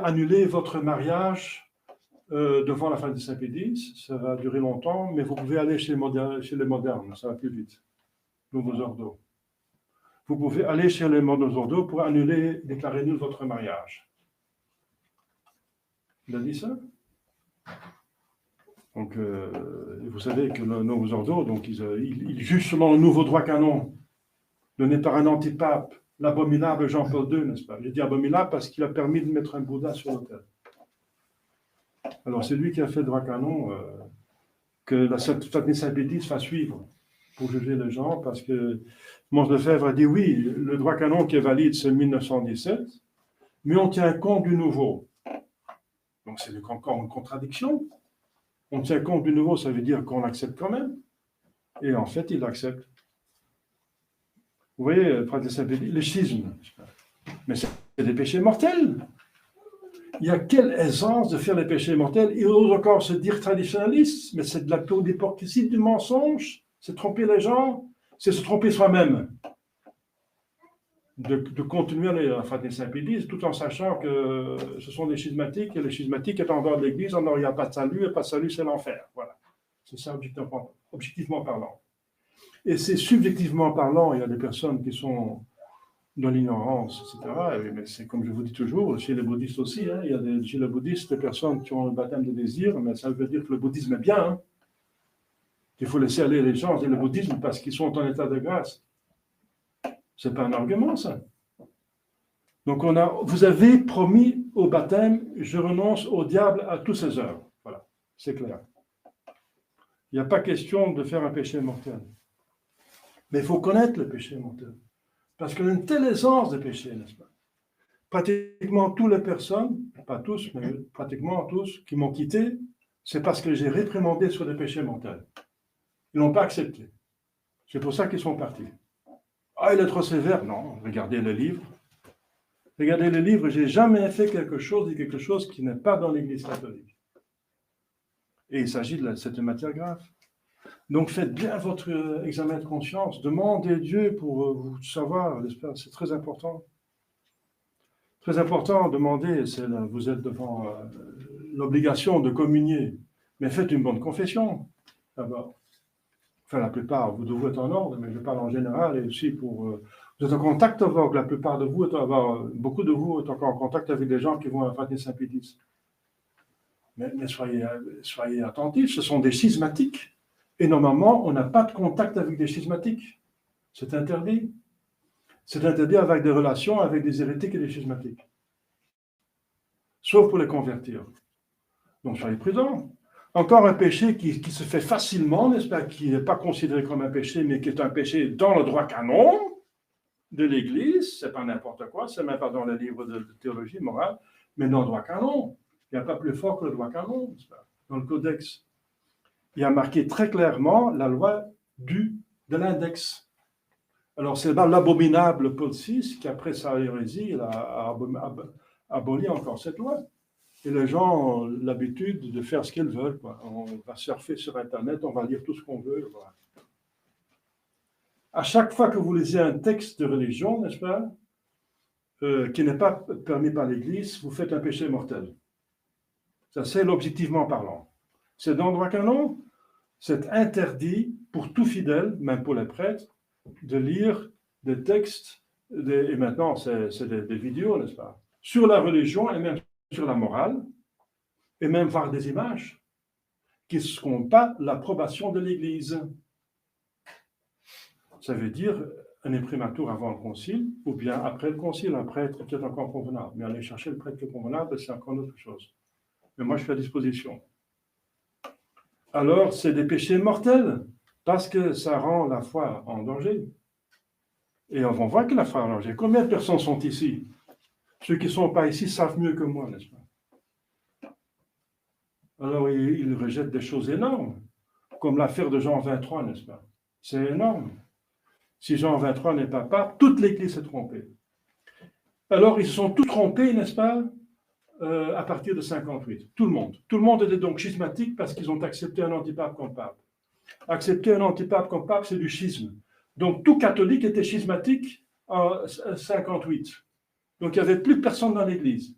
annuler votre mariage devant la fin de Saint-Pédis, ça va durer longtemps, mais vous pouvez aller chez les modernes, ça va plus vite. Nouveaux ordos. Vous pouvez aller chez les nouveaux ordos pour annuler, déclarer nul votre mariage. Il a dit ça? Donc, vous savez que les nouveaux ordos, donc, ils jugent selon le nouveau droit canon, donné par un antipape, l'abominable Jean-Paul II, n'est-ce pas? J'ai dit abominable parce qu'il a permis de mettre un Bouddha sur l'autel. Alors, c'est lui qui a fait le droit canon que la fraternité Saint-Pédis fasse suivre pour juger les gens, parce que Mons Lefebvre a dit oui, le droit canon qui est valide, c'est 1917, mais on tient compte du nouveau. Donc, c'est encore une contradiction. On tient compte du nouveau, ça veut dire qu'on l'accepte quand même. Et en fait, il l'accepte. Vous voyez, fraternité Saint-Pédis, le schisme, mais c'est des péchés mortels. Il y a quelle aisance de faire les péchés mortels. Il ose encore se dire traditionnaliste, mais c'est de la pure hypocrisie, du mensonge. C'est tromper les gens, c'est se tromper soi-même. De continuer à faire des Saint-Pédis, tout en sachant que ce sont des schismatiques, et les schismatiques étant en dehors de l'Église, il n'y a pas de salut, et pas de salut, c'est l'enfer. Voilà. C'est ça, objectivement parlant. Et c'est subjectivement parlant, il y a des personnes qui sont dans l'ignorance, etc. Mais c'est comme je vous dis toujours, chez les bouddhistes aussi, hein, il y a chez les bouddhistes des personnes qui ont le baptême de désir, mais ça veut dire que le bouddhisme est bien. Hein. Il faut laisser aller les gens et le bouddhisme parce qu'ils sont en état de grâce. Ce n'est pas un argument, ça. Donc, vous avez promis au baptême, je renonce au diable à tous ses œuvres. Voilà, c'est clair. Il n'y a pas question de faire un péché mortel. Mais il faut connaître le péché mortel. Parce qu'il y a une telle aisance de péché, n'est-ce pas? Pratiquement toutes les personnes, pas tous, mais pratiquement tous, qui m'ont quitté, c'est parce que j'ai réprimandé sur des péchés mortels. Ils n'ont pas accepté. C'est pour ça qu'ils sont partis. Ah, il est trop sévère. Non, regardez le livre. Regardez le livre, je n'ai jamais fait quelque chose qui n'est pas dans l'Église catholique. Et il s'agit de cette matière grave. Donc faites bien votre examen de conscience. Demandez Dieu pour vous savoir, c'est très important. Très important, demandez, vous êtes devant l'obligation de communier. Mais faites une bonne confession, d'abord. Enfin, la plupart de vous êtes en ordre, mais je parle en général, et aussi pour... vous êtes en contact avec la plupart de vous, beaucoup de vous êtes encore en contact avec des gens qui vont à la fraternité Saint-Pédis. Mais soyez attentifs, ce sont des schismatiques. Et normalement, on n'a pas de contact avec des schismatiques. C'est interdit. C'est interdit avec des relations avec des hérétiques et des schismatiques. Sauf pour les convertir. Donc, soyez prudents. Encore un péché qui se fait facilement, n'est-ce pas, qui n'est pas considéré comme un péché, mais qui est un péché dans le droit canon de l'Église. C'est pas n'importe quoi, c'est même pas dans les livres de théologie morale, mais dans le droit canon. Il n'y a pas plus fort que le droit canon, n'est-ce pas, dans le codex. Il y a marqué très clairement la loi de l'index. Alors, c'est l'abominable Paul VI qui, après sa hérésie, a aboli encore cette loi. Et les gens ont l'habitude de faire ce qu'ils veulent, quoi. On va surfer sur Internet, on va lire tout ce qu'on veut. Voilà. À chaque fois que vous lisez un texte de religion, n'est-ce pas, qui n'est pas permis par l'Église, vous faites un péché mortel. Ça, c'est l'objectivement parlant. C'est dans le droit canon, c'est interdit pour tout fidèle, même pour les prêtres, de lire des textes, et maintenant c'est des vidéos, n'est-ce pas, sur la religion et même sur la morale, et même voir des images qui ne seront pas l'approbation de l'Église. Ça veut dire un imprimatur avant le concile, ou bien après le concile, un prêtre qui est encore convenable. Mais aller chercher le prêtre qui est convenable, c'est encore autre chose. Mais moi, je suis à disposition. Alors, c'est des péchés mortels, parce que ça rend la foi en danger. Et on voit que la foi est en danger. Combien de personnes sont ici? Ceux qui ne sont pas ici savent mieux que moi, n'est-ce pas? Alors, ils rejettent des choses énormes, comme l'affaire de Jean 23, n'est-ce pas? C'est énorme. Si Jean 23 n'est pas pape, toute l'Église s'est trompée. Alors, ils se sont tous trompés, n'est-ce pas, à partir de 58. Tout le monde. Tout le monde était donc schismatique parce qu'ils ont accepté un antipape comme pape. Accepter un antipape comme pape, c'est du schisme. Donc, tout catholique était schismatique en 58. Donc, il n'y avait plus personne dans l'Église.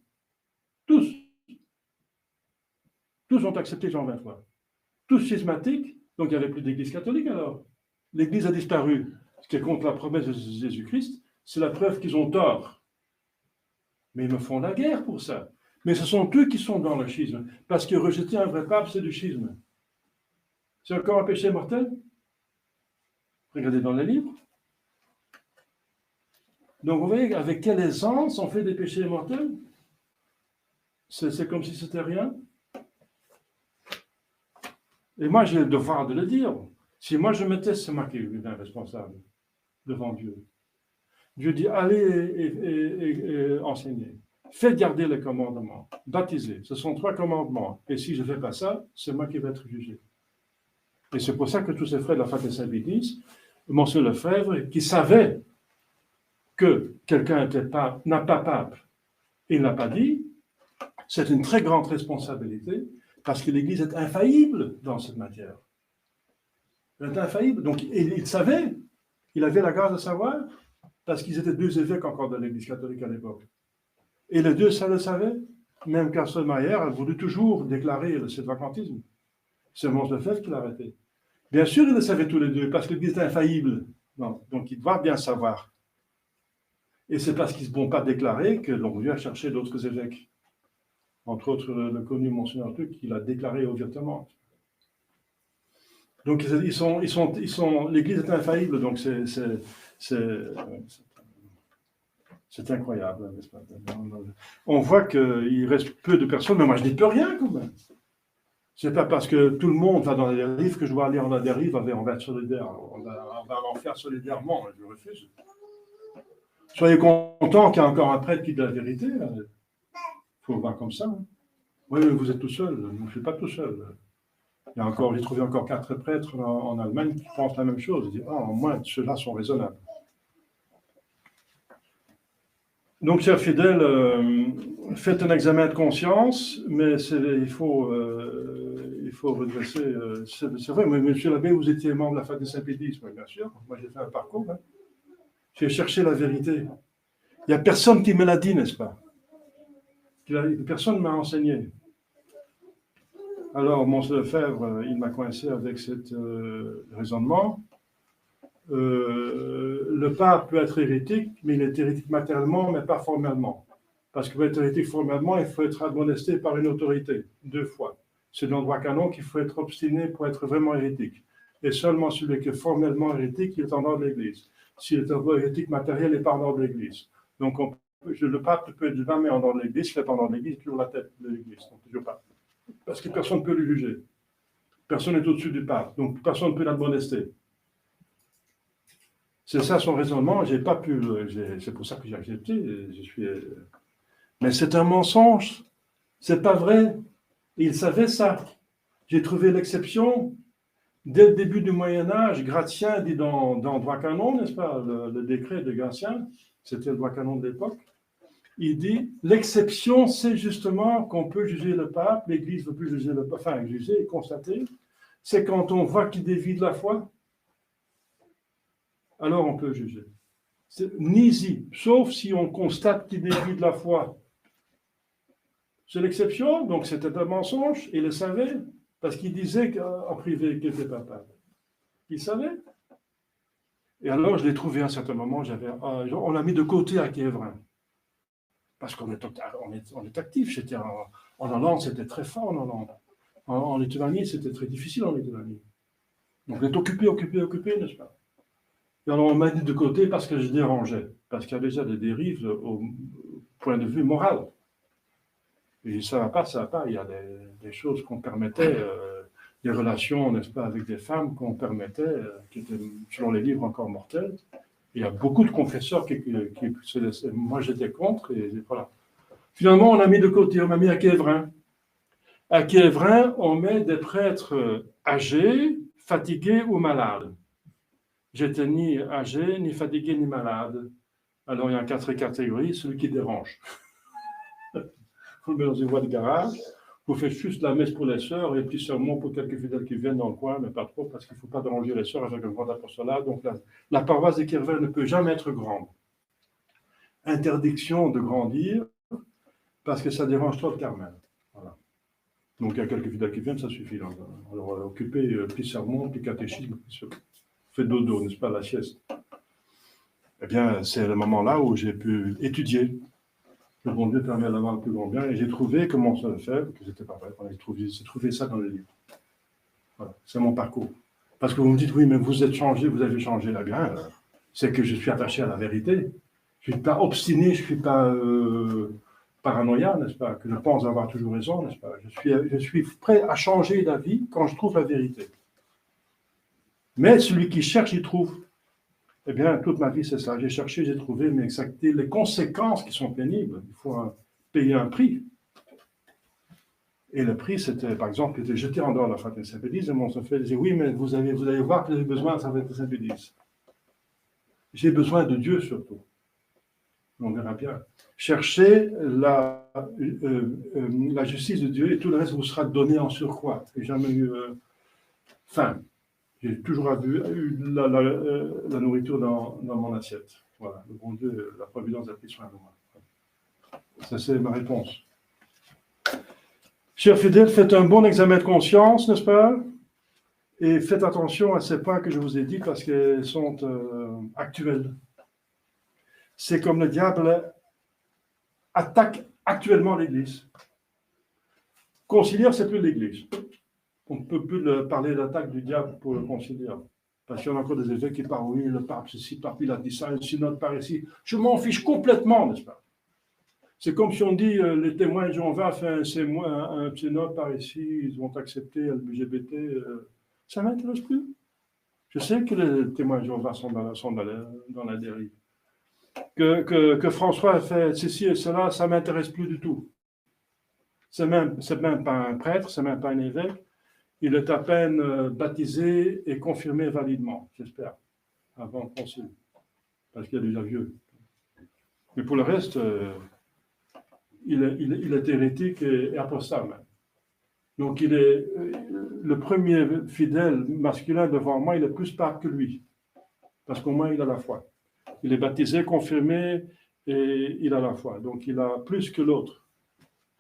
Tous. Tous ont accepté Jean 23. Tous schismatiques, donc il n'y avait plus d'Église catholique alors. L'Église a disparu. Ce qui est contre la promesse de Jésus-Christ, c'est la preuve qu'ils ont tort. Mais ils me font la guerre pour ça. Mais ce sont eux qui sont dans le schisme. Parce que rejeter un vrai pape, c'est du schisme. C'est encore un péché mortel? Regardez dans les livres. Donc vous voyez avec quelle aisance on fait des péchés mortels? C'est comme si c'était rien. Et moi, j'ai le devoir de le dire. Si moi je me teste, c'est moi qui suis responsable devant Dieu. Dieu dit, allez et enseignez. Faites garder les commandements. Baptisez. Ce sont 3 commandements. Et si je ne fais pas ça, c'est moi qui vais être jugé. Et c'est pour ça que tous ces frères de la Fraternité Saint-Pédis, Monsieur Lefebvre, qui savait que quelqu'un n'a pas pape, il n'a pas dit, c'est une très grande responsabilité, parce que l'Église est infaillible dans cette matière. Elle est infaillible. Donc, il savait, il avait la grâce de savoir, parce qu'ils étaient 2 évêques encore de l'Église catholique à l'époque. Et les 2, ça le savaient. Même Kasselmayer a voulu toujours déclarer le sédvacantisme. C'est Mons Lefebvre qui l'a arrêté. Bien sûr, ils le savaient tous les deux, parce que l'Église est infaillible. Non, donc, ils doivent bien savoir. Et c'est parce qu'ils ne vont pas déclarer que l'on vient chercher d'autres évêques. Entre autres, le connu Monseigneur Tuc, qui l'a déclaré ouvertement. Donc, l'Église est infaillible, donc c'est incroyable. N'est-ce pas? On voit qu'il reste peu de personnes, mais moi je n'y peux rien quand même. C'est pas parce que tout le monde va dans la dérive que je dois aller en la dérive, on va être solidaire. On va en faire solidairement, je refuse. Soyez contents qu'il y a encore un prêtre qui dit la vérité. Il faut le voir comme ça. Oui, vous êtes tout seul. Je ne suis pas tout seul. J'ai trouvé encore 4 prêtres en Allemagne qui pensent la même chose. Ils disent, au moins, ceux-là sont raisonnables. Donc, chers fidèles, faites un examen de conscience, mais il faut redresser. C'est vrai, mais monsieur l'abbé, vous étiez membre de la Fraternité Saint-Pédis, oui, bien sûr. Moi, j'ai fait un parcours. Hein. J'ai cherché la vérité. Il n'y a personne qui me l'a dit, n'est-ce pas? Personne ne m'a enseigné. Alors, Mons Lefebvre, il m'a coincé avec ce raisonnement. Le pape peut être hérétique, mais il est hérétique matériellement, mais pas formellement. Parce que pour être hérétique formellement, il faut être admonesté par une autorité, 2 fois. C'est dans le droit canon qu'il faut être obstiné pour être vraiment hérétique. Et seulement celui qui est formellement hérétique, il est en dehors de l'Église. S'il est hérétique matériel, il n'est pas en dehors de l'Église. Donc, le pape peut être jamais en dehors de l'Église, il est en dehors de l'Église, il est toujours la tête de l'Église. Donc, toujours pas. Parce que personne ne peut le juger. Personne n'est au-dessus du pape. Donc, personne ne peut l'admonester. C'est ça son raisonnement. J'ai pas pu. C'est pour ça que j'ai accepté. Mais c'est un mensonge. C'est pas vrai. Il savait ça. J'ai trouvé l'exception Dès le début du Moyen-Âge, Gratien dit dans Droit canon, n'est-ce pas, le décret de Gratien, c'était le droit canon de l'époque, il dit l'exception, c'est justement qu'on peut juger le pape, l'Église ne veut plus juger le pape, enfin juger et constater, c'est quand on voit qu'il dévie de la foi, alors on peut juger. Nisi, sauf si on constate qu'il dévie de la foi. C'est l'exception, donc c'était un mensonge, il le savait, parce qu'il disait en privé qu'il n'était pas pape. Il savait. Et alors, je l'ai trouvé à un certain moment, on l'a mis de côté à Kievrin. Parce qu'on est actif. En Hollande, c'était très fort en Hollande. En Lituanie, c'était très difficile en Lituanie. Donc, on est occupé, n'est-ce pas? Et alors, on m'a mis de côté parce que je dérangeais. Parce qu'il y a déjà des dérives au point de vue moral. Et je dis, ça va pas. Il y a des choses qu'on permettait, des relations, n'est-ce pas, avec des femmes qu'on permettait, qui étaient, selon les livres, encore mortelles. Il y a beaucoup de confesseurs qui se laissaient. Moi, j'étais contre, et voilà. Finalement, on l'a mis de côté, on m'a mis à Kievrin. À Kievrin, on met des prêtres âgés, fatigués ou malades. J'étais ni âgé, ni fatigué, ni malade. Alors, il y a 4 catégories, celui qui dérange. Vous le mettez dans une voie de garage, vous faites juste la messe pour les sœurs et petit sermon pour quelques fidèles qui viennent dans le coin, mais pas trop, parce qu'il ne faut pas déranger les sœurs avec un grand apostolat. Donc, la paroisse de Kievrin ne peut jamais être grande. Interdiction de grandir, parce que ça dérange trop le Carmel. Voilà. Donc, il y a quelques fidèles qui viennent, ça suffit. Alors, occuper petit sermon, petit catéchisme, fait dodo, n'est-ce pas, la sieste. Eh bien, c'est le moment là où j'ai pu étudier. Le bon Dieu permet d'avoir le plus grand bien, et j'ai trouvé comment ça le fait, que c'était pas vrai. J'ai trouvé ça dans les livres. Voilà, c'est mon parcours. Parce que vous me dites, oui, mais vous êtes changé, vous avez changé là bien. C'est que je suis attaché à la vérité. Je ne suis pas obstiné, je ne suis pas paranoïa, n'est-ce pas, que je pense avoir toujours raison, n'est-ce pas. Je suis prêt à changer d'avis quand je trouve la vérité. Mais celui qui cherche, il trouve. Eh bien, toute ma vie, c'est ça. J'ai cherché, j'ai trouvé, mais exactement les conséquences qui sont pénibles. Il faut payer un prix. Et le prix, c'était, par exemple, était jeté en dehors de la fraternité Saint-Pédise, et mon chauffeur disait, oui, mais vous allez voir que vous avez besoin de la fraternité Saint-Pédise. J'ai besoin de Dieu, surtout. On verra bien. Cherchez la justice de Dieu, et tout le reste vous sera donné en surcroît. J'ai jamais eu faim. J'ai toujours eu la nourriture dans mon assiette. Voilà, le bon Dieu, la providence a pris soin de moi. Ça, c'est ma réponse. Chers fidèles, faites un bon examen de conscience, n'est-ce pas? Et faites attention à ces points que je vous ai dit parce qu'ils sont actuels. C'est comme le diable attaque actuellement l'Église. Conciliaire, c'est plus l'Église. On ne peut plus parler d'attaque du diable pour le conciliaire. Parce qu'il y en a encore des évêques qui parlent, oui, le pape, ceci, le pape, il a dit ça, le synode par ici. Je m'en fiche complètement, n'est-ce pas? C'est comme si on dit, les témoins de Jéhovah fait un synode par ici, ils vont accepter LGBT. Ça ne m'intéresse plus. Je sais que les témoins de Jéhovah sont dans la dérive. Que François a fait ceci et cela, ça ne m'intéresse plus du tout. C'est même pas un prêtre, c'est même pas un évêque. Il est à peine baptisé et confirmé validement, j'espère, avant le concile, parce qu'il est déjà vieux. Mais pour le reste, il est hérétique et apostat même. Donc il est le premier fidèle masculin devant moi, il est plus pape que lui, parce qu'au moins il a la foi. Il est baptisé, confirmé et il a la foi. Donc il a plus que l'autre.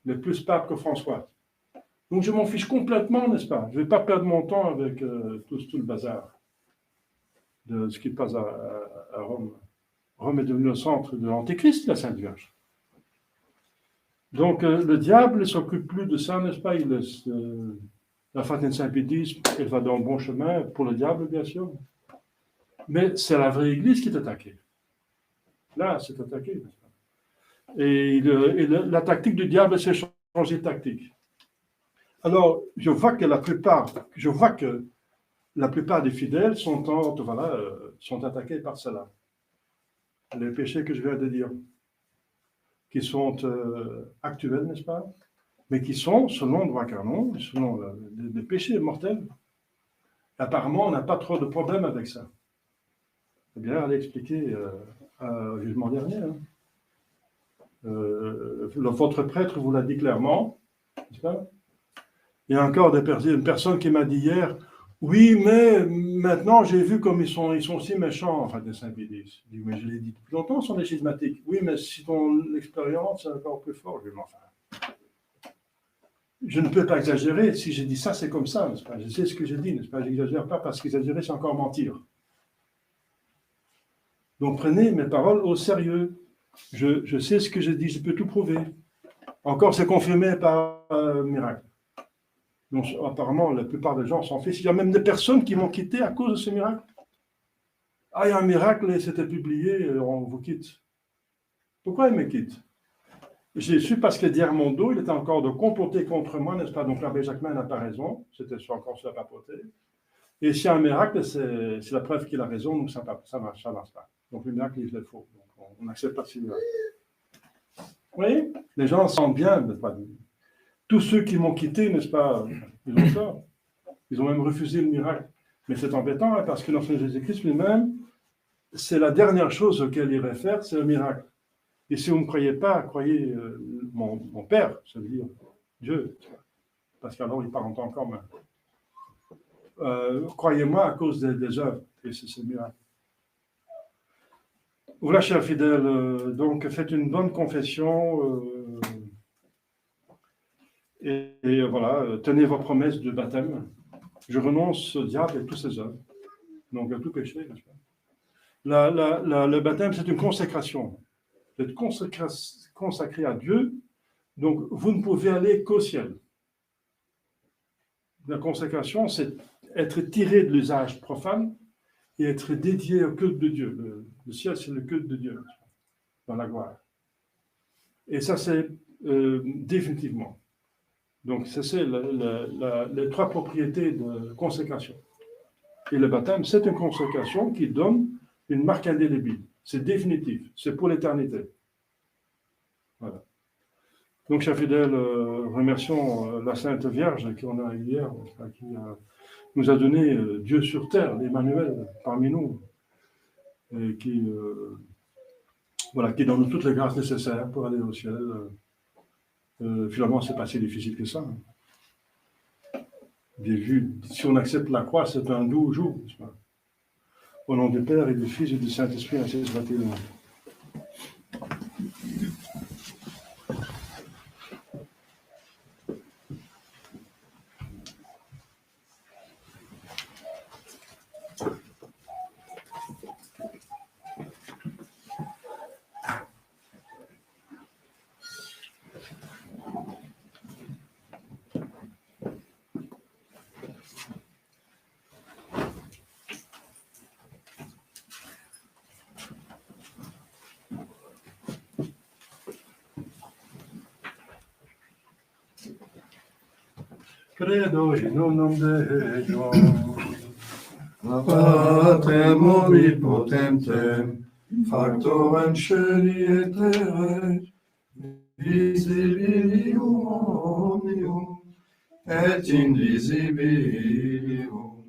Il est plus pape que François. Donc je m'en fiche complètement, n'est-ce pas? Je ne vais pas perdre mon temps avec tout le bazar de ce qui passe à Rome. Rome est devenu le centre de l'Antéchrist, la Sainte Vierge. Donc le diable ne s'occupe plus de ça, n'est-ce pas? Il laisse la fraternité Saint-Pédis, elle va dans le bon chemin, pour le diable, bien sûr. Mais c'est la vraie Église qui est attaquée. Là, c'est attaqué, n'est-ce pas? Et la tactique du diable, c'est changer de tactique. Alors, je vois que la plupart des fidèles sont attaqués par cela. Les péchés que je viens de dire, qui sont actuels, n'est-ce pas? Mais qui sont, selon le droit canon, selon des péchés mortels. Apparemment, on n'a pas trop de problème avec ça. Eh bien, elle a expliqué au jugement dernier. Hein. Votre prêtre vous l'a dit clairement. N'est-ce pas? Il y a encore une personne qui m'a dit hier, oui, mais maintenant j'ai vu comme ils sont si méchants, enfin des Saint-Pédis. Je dis, mais je l'ai dit depuis longtemps, ils sont des schismatiques. Oui, mais si ton expérience est encore plus forte, je dis, enfin, je ne peux pas exagérer. Si j'ai dit ça, c'est comme ça, n'est-ce pas? Je sais ce que j'ai dit, n'est-ce pas? Je n'exagère pas parce qu'exagérer, c'est encore mentir. Donc prenez mes paroles au sérieux. Je sais ce que j'ai dit, je peux tout prouver. Encore, c'est confirmé par miracle. Donc apparemment, la plupart des gens s'en fichent. Il y a même des personnes qui m'ont quitté à cause de ce miracle. Ah, il y a un miracle et c'était publié, on vous quitte. Pourquoi ils me quittent? J'ai su parce que derrière mon dos, il était encore de comploter contre moi, n'est-ce pas? Donc l'abbé Jacquemin n'a pas raison, c'était encore sur la papauté. Et s'il y a un miracle, c'est la preuve qu'il a raison, donc ça ne marche pas. Donc le miracle, il est faux. Donc on n'accepte pas ce miracle. Vous voyez? Les gens sentent bien, n'est-ce pas? Tous ceux qui m'ont quitté, n'est-ce pas? Ils ont tort. Ils ont même refusé le miracle. Mais c'est embêtant, hein, parce que dans Jésus-Christ lui-même, c'est la dernière chose auquel il réfère, c'est le miracle. Et si vous ne me croyez pas, croyez mon Père, ça veut dire Dieu, parce qu'alors il parle en tant qu'homme. Croyez-moi à cause des œuvres, et c'est le miracle. Voilà, chers fidèles, donc faites une bonne confession, et voilà, tenez vos promesses de baptême. Je renonce au diable et tous ses œuvres, donc à tout péché, n'est-ce pas? Le baptême, c'est une consécration. Vous êtes consacré à Dieu, donc vous ne pouvez aller qu'au ciel. La consécration, c'est être tiré de l'usage profane et être dédié au culte de Dieu. Le ciel, c'est le culte de Dieu, dans la gloire. Et ça, c'est définitivement. Donc, c'est les trois propriétés de consécration. Et le baptême, c'est une consécration qui donne une marque indélébile. C'est définitif. C'est pour l'éternité. Voilà. Donc, chers fidèles, remercions la Sainte Vierge qu'on a hier, qui nous a donné Dieu sur terre, l'Emmanuel, parmi nous, et qui donne toutes les grâces nécessaires pour aller au ciel. Finalement, c'est pas si difficile que ça. Bien vu, si on accepte la croix, c'est un doux jour. Au nom du Père et du Fils et du Saint-Esprit, ainsi soit-il. Credo in unum Deo, Patrem omnipotentem, factorem celi et terrae, visibilium omnium, et invisibilium,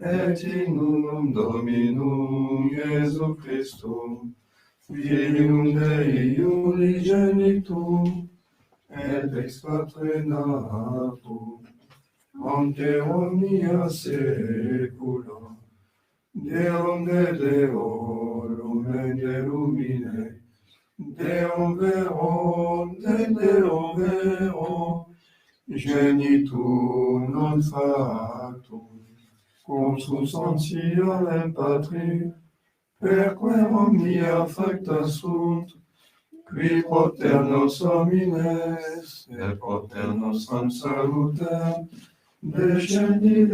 et in unum Dominum Iesu Christum, Filium Dei unigenitum, et ex Patre natum, ante omnia saecula, Deum de Deorum et de lumine, Deum verum de Deum verum, genitum non factum, cum substantialem Patri, perque omnia facta sunt, qui propter nos homines, et propter nostram salutem, descendi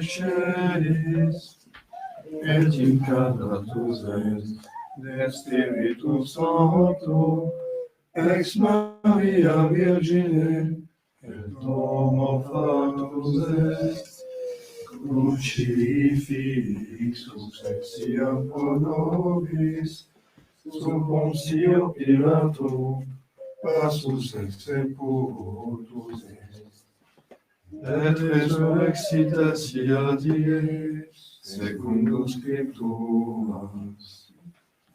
celis, et incarnatus est, de Spiritus Sancto, ex Maria Virgine, et homo factus est, crucifixus exia pro nobis, sub Pontio Pilato, passus ex sepultus est. et resurrexitatia dies, secundum scripturas,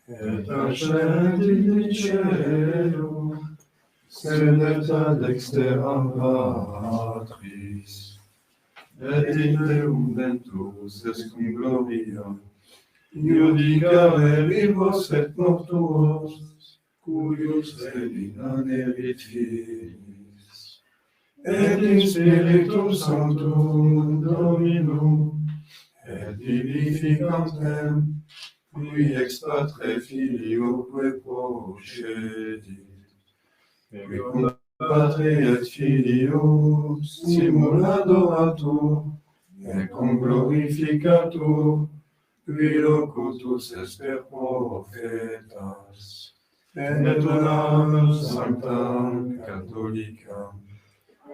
et ascendi in cielo, sedet ad exteram Patris, et in Deum ventus est cum gloria, iudicare vivos et mortuos, cuius reminanerit finis, et in Spiritum Sanctum Dominum, et vivificantem, qui ex Patre Filioque procedit, qui cum Patri et Filio simul adoratur, et cum glorificatur, qui locutus est per profetas, et unam sanctam catholicam,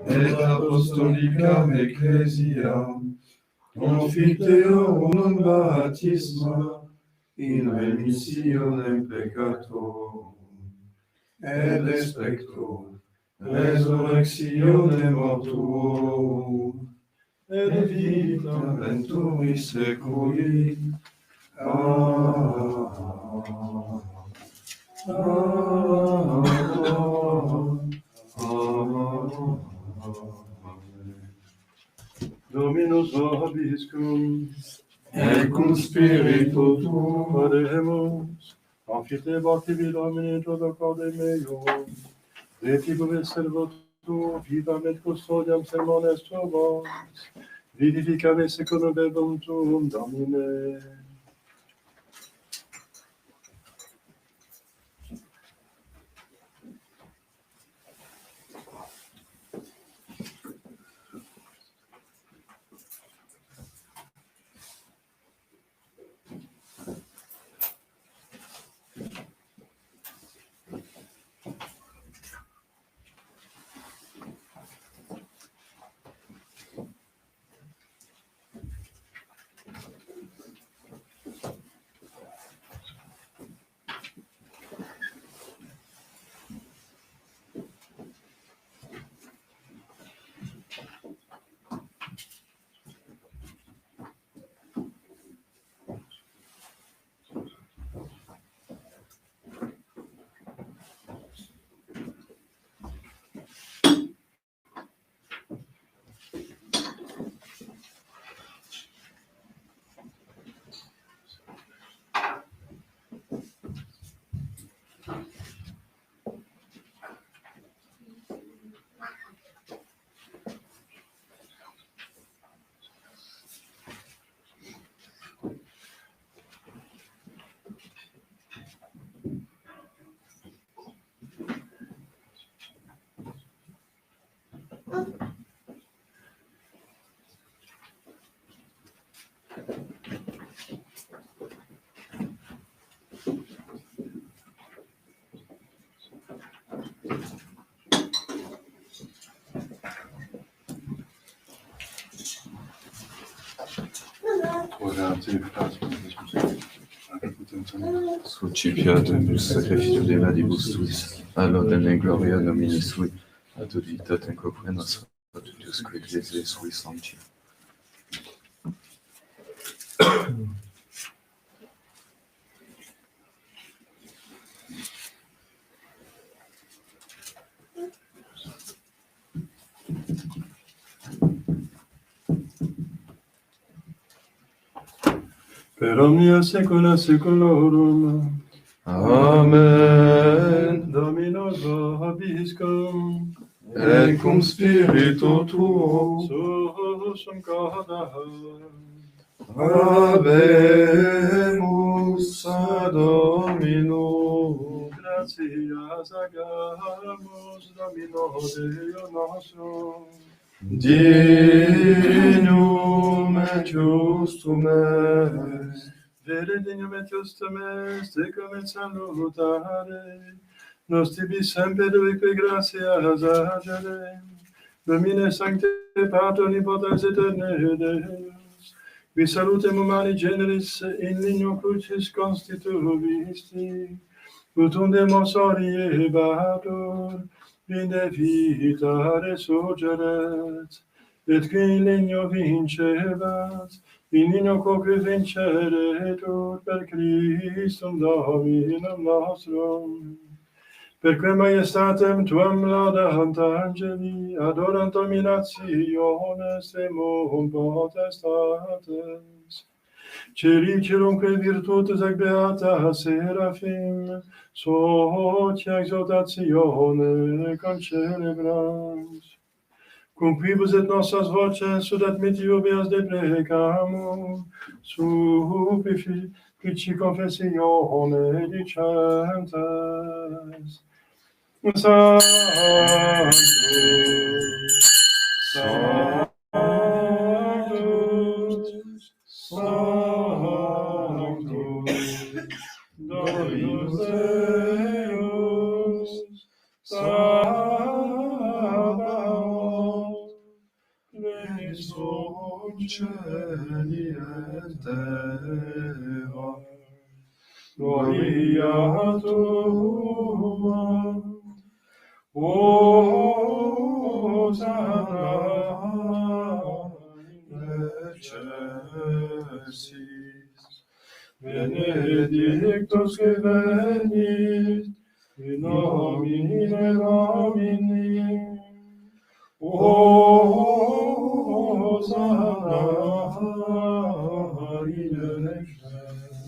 et apostolicam ecclesiam, confiteorum baptisma, in remissionem peccatorum, et expecto resurrectione mortuorum, et vitam venturis seculi. Dominus vobiscum, et cum spiritu tuo, oremus, confite votivi Domine todo corde meo, retibus servo tuo, vivam et custodiam sermones tuos, vivificame secundum verbum tuum, Domine. Sucipiatum sacrificium de nadibus tuis, allodem gloria nomini sui, ad vitatem comprenas totusque ecclesiae sui sancti. Per omnia saecula saeculorum. Amen. Dominus vobiscum, Et cum spiritu tuo, suum cauda. habemus ad Dominum. Gratias agamus Domino Deo nostrum. Dignum et justum est, Vere dignum et justum est, tecum et salutare, nos tibi semper vique gratias agere, Domine sancte Pater omnipotens aeterne Deus, vi salutem humani generis in ligno crucis constituvisti, ut unde mos oriebatur, vinde vita resurgeret, et qui legno vincebat, in legno quoque vincere tut per Christum Dominum nostrum. Perque maiestatem tuam laudant angeli, adorant dominationes emum potestates. Celi cirumque virtutes ac beata seraphim, socia exaltatione concelebrans. Cum quibus et nossas voces sudat mitiobias deprecamur, supplici confessione dicentes. Sanctus, Sanctus, Dominus Deus, Sabaoth, plenius celi et terra, gloria tua. Hosanna in excelsis, benedictus que venit in nomine Domini. Hosanna in excelsis.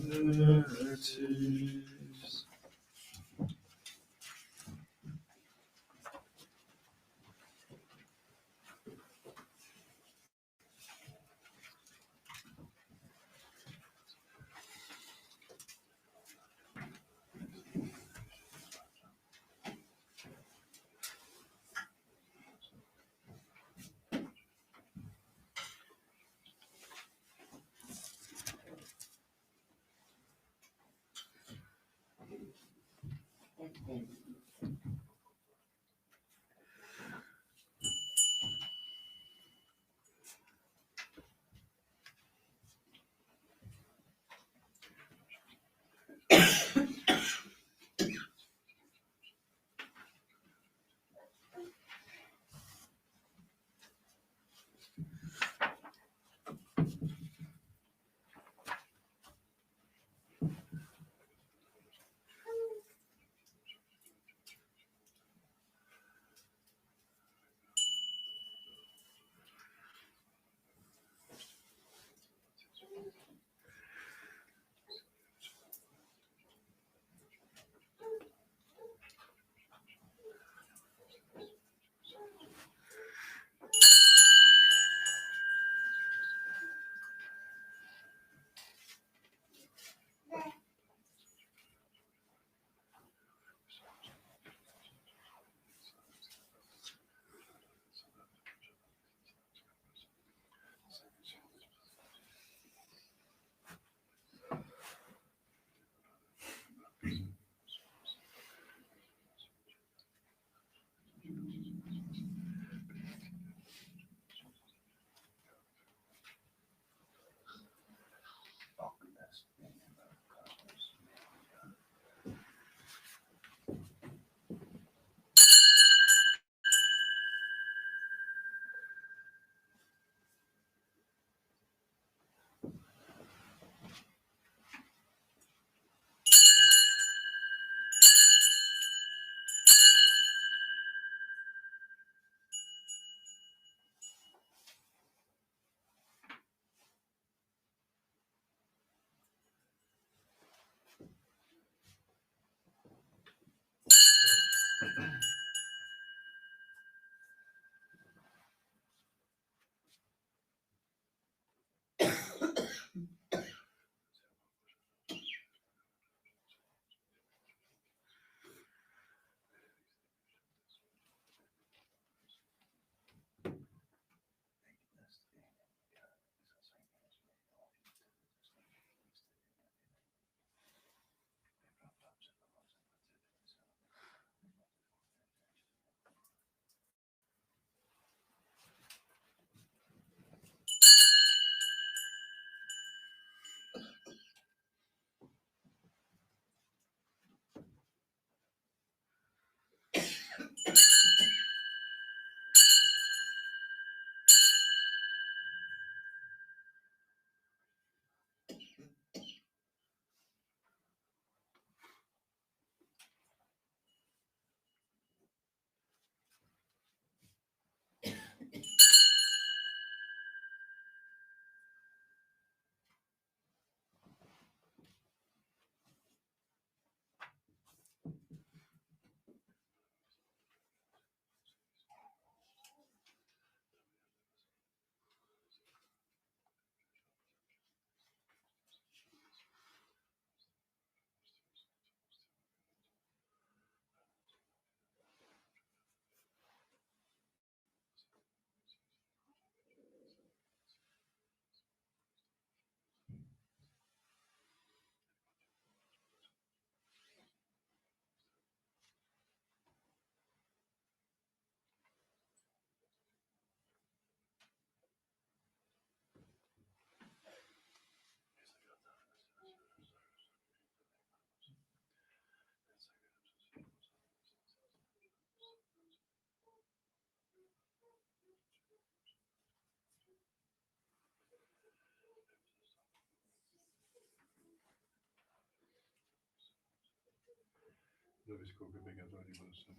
Nobisco peccatori nostri.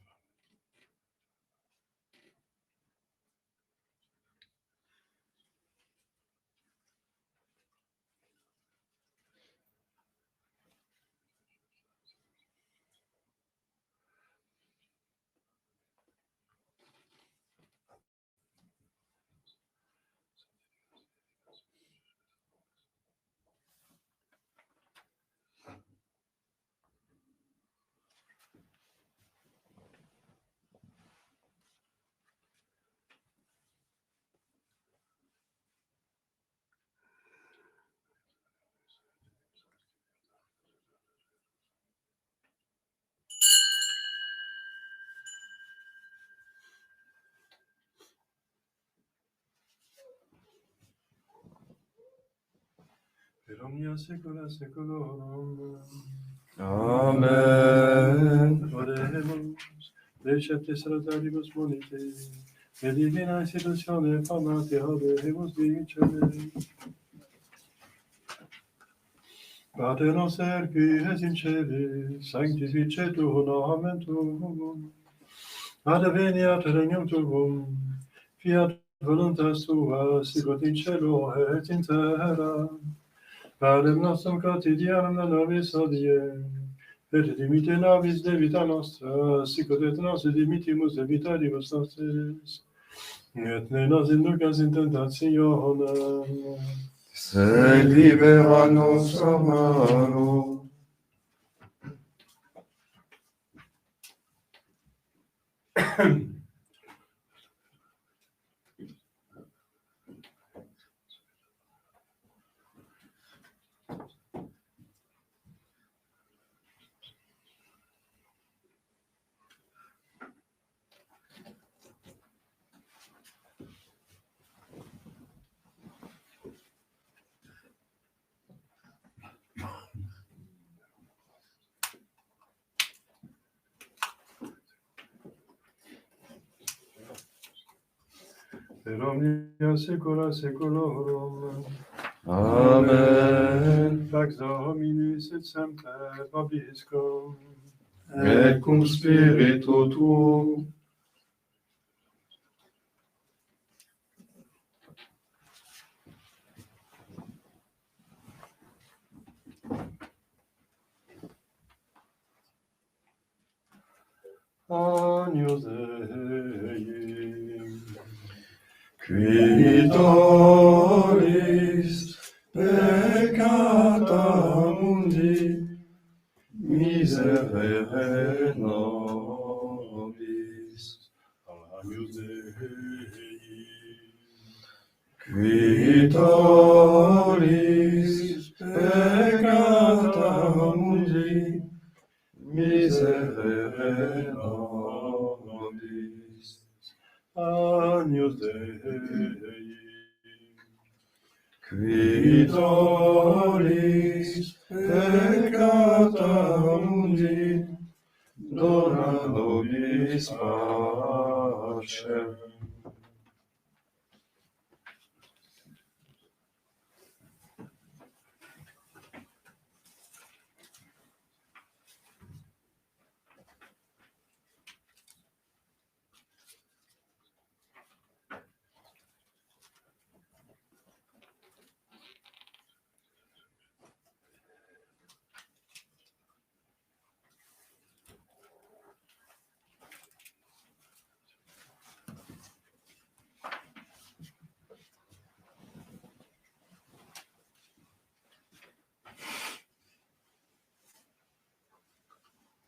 Per omnia saecula saeculorum. Amen. Oremus, receptis salutaris monite, et divina institutione formate habemus dicere. Pater noster, qui es in celis, sanctificetur nomen tuum. Adveniat regnum tuum, fiat voluntas tua, sicut in cielo et in terra. Panem nostrum quotidianum da nobis hodie, et dimitte nobis debita nostra, sicut et nos dimittimus debitoribus nostris. Et ne nos inducas in tentationem, Se libera nos a malo. per omnia saecula saeculorum. Amen. Pax Domini sit semper vobiscum. Et cum spiritu tuo. Agnus Dei, Qui tollis peccata mundi, miserere nobis. Agnus Dei, Qui tollis peccata mundi, miserere nobis. Agnus Dei, Qui tollis peccata mundi, dona nobis pacem.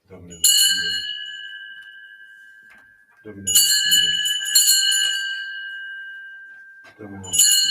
Domine Nostrum, Domine Nostrum, Domine Nostrum.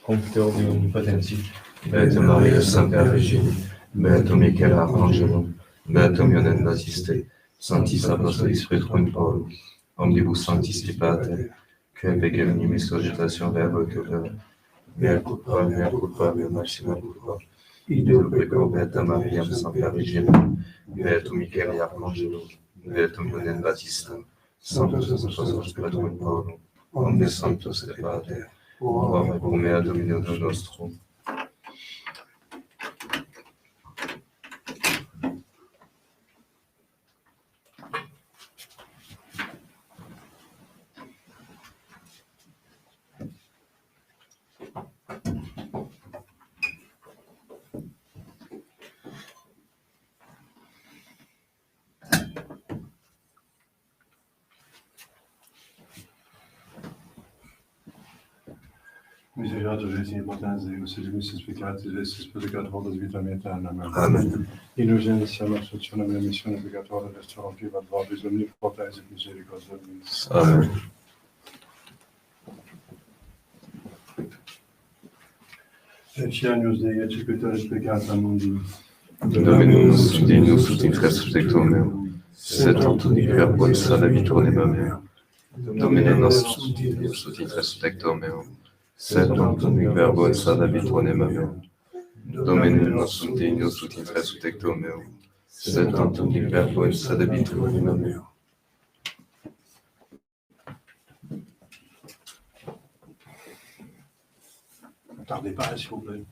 Confiteor Dei Onnipotenti, Beatum Maria Sancta Virgine, Beatum Michael Archangelum, Beatum Ionem Baptiste, Sanctis Apostolis Petrum Paulus, Omnibus Sanctis Pater, que peccavi nimis cogitatione verbo et opera, mea culpa, mea maxima culpa. Idem preco Beata Mariam Sancta Virgine, Beatum Michael Archangelum, Beatum Ionem Baptiste, Sanctus Apostolis Petrum Paulus, Omnes Sanctus et Pater, ora pro mea Domino nostrum. Misericordia Dei potens Deus, et missis peccatis estis purificator vitam aeternam. Amen. In urgentiam assumptionem remissionem peccatorem restauram vivat vobis omnipotens et misericordia Deus. Amen. Ecce Dei executoris peccata mundi. Dominus Deus ut in fresco tector meum, sed ut unic verbo in sana vitrone mea. Domine nostrum Deus ut in fresco tector meum, sed ut unic verbo in sana vitrone mea. Domine nostrum Deus ut in fresco tector meum, sed ut unic verbo in sana vitrone mea. Ne tardez pas, s'il vous plaît.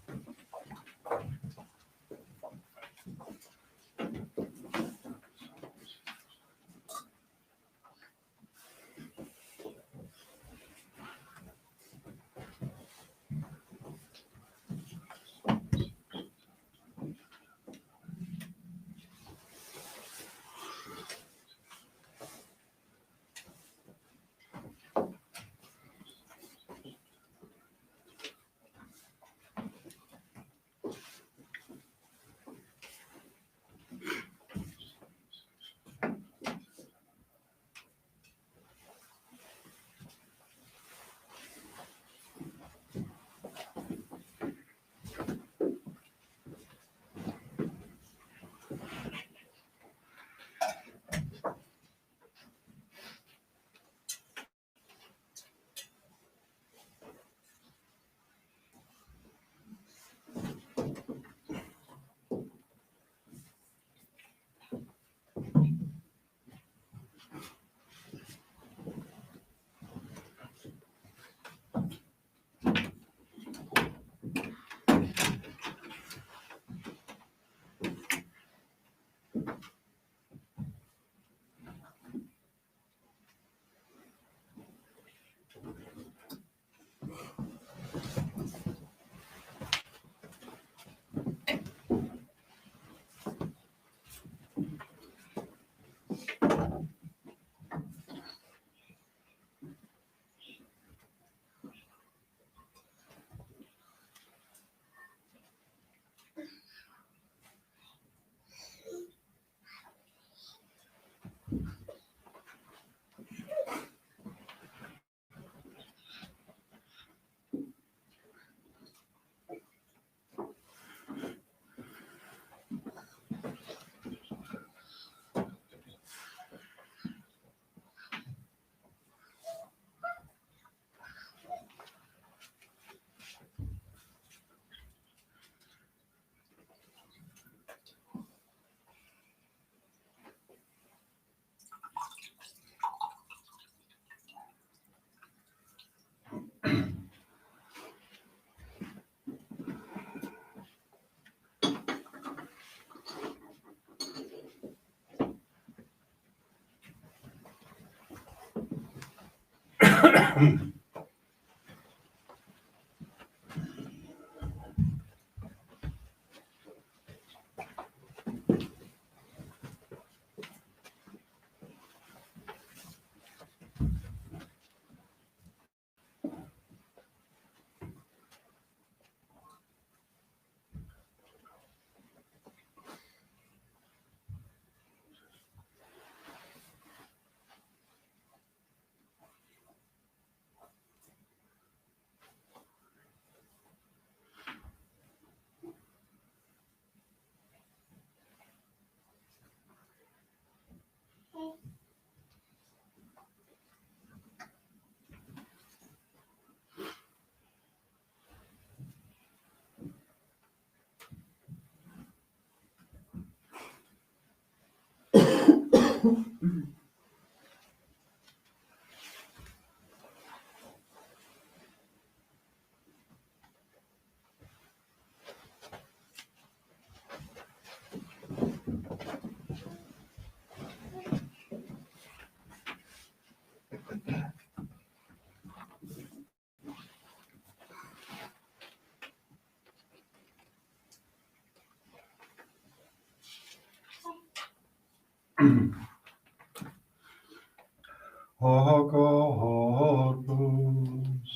corpus,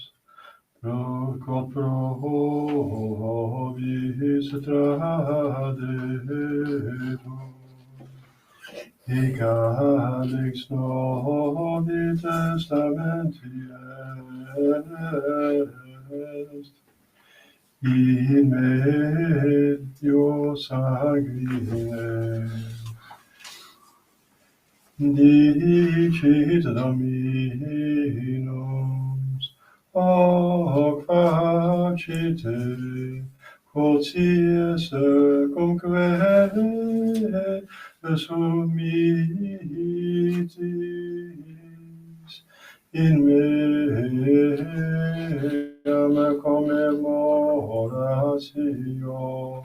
pro vobis tradetur, Icalix Novi Testamenti est, in medio sanguine, dicit Dominus, hoc facite, quoties cumque sumitis, in meam commemorationem.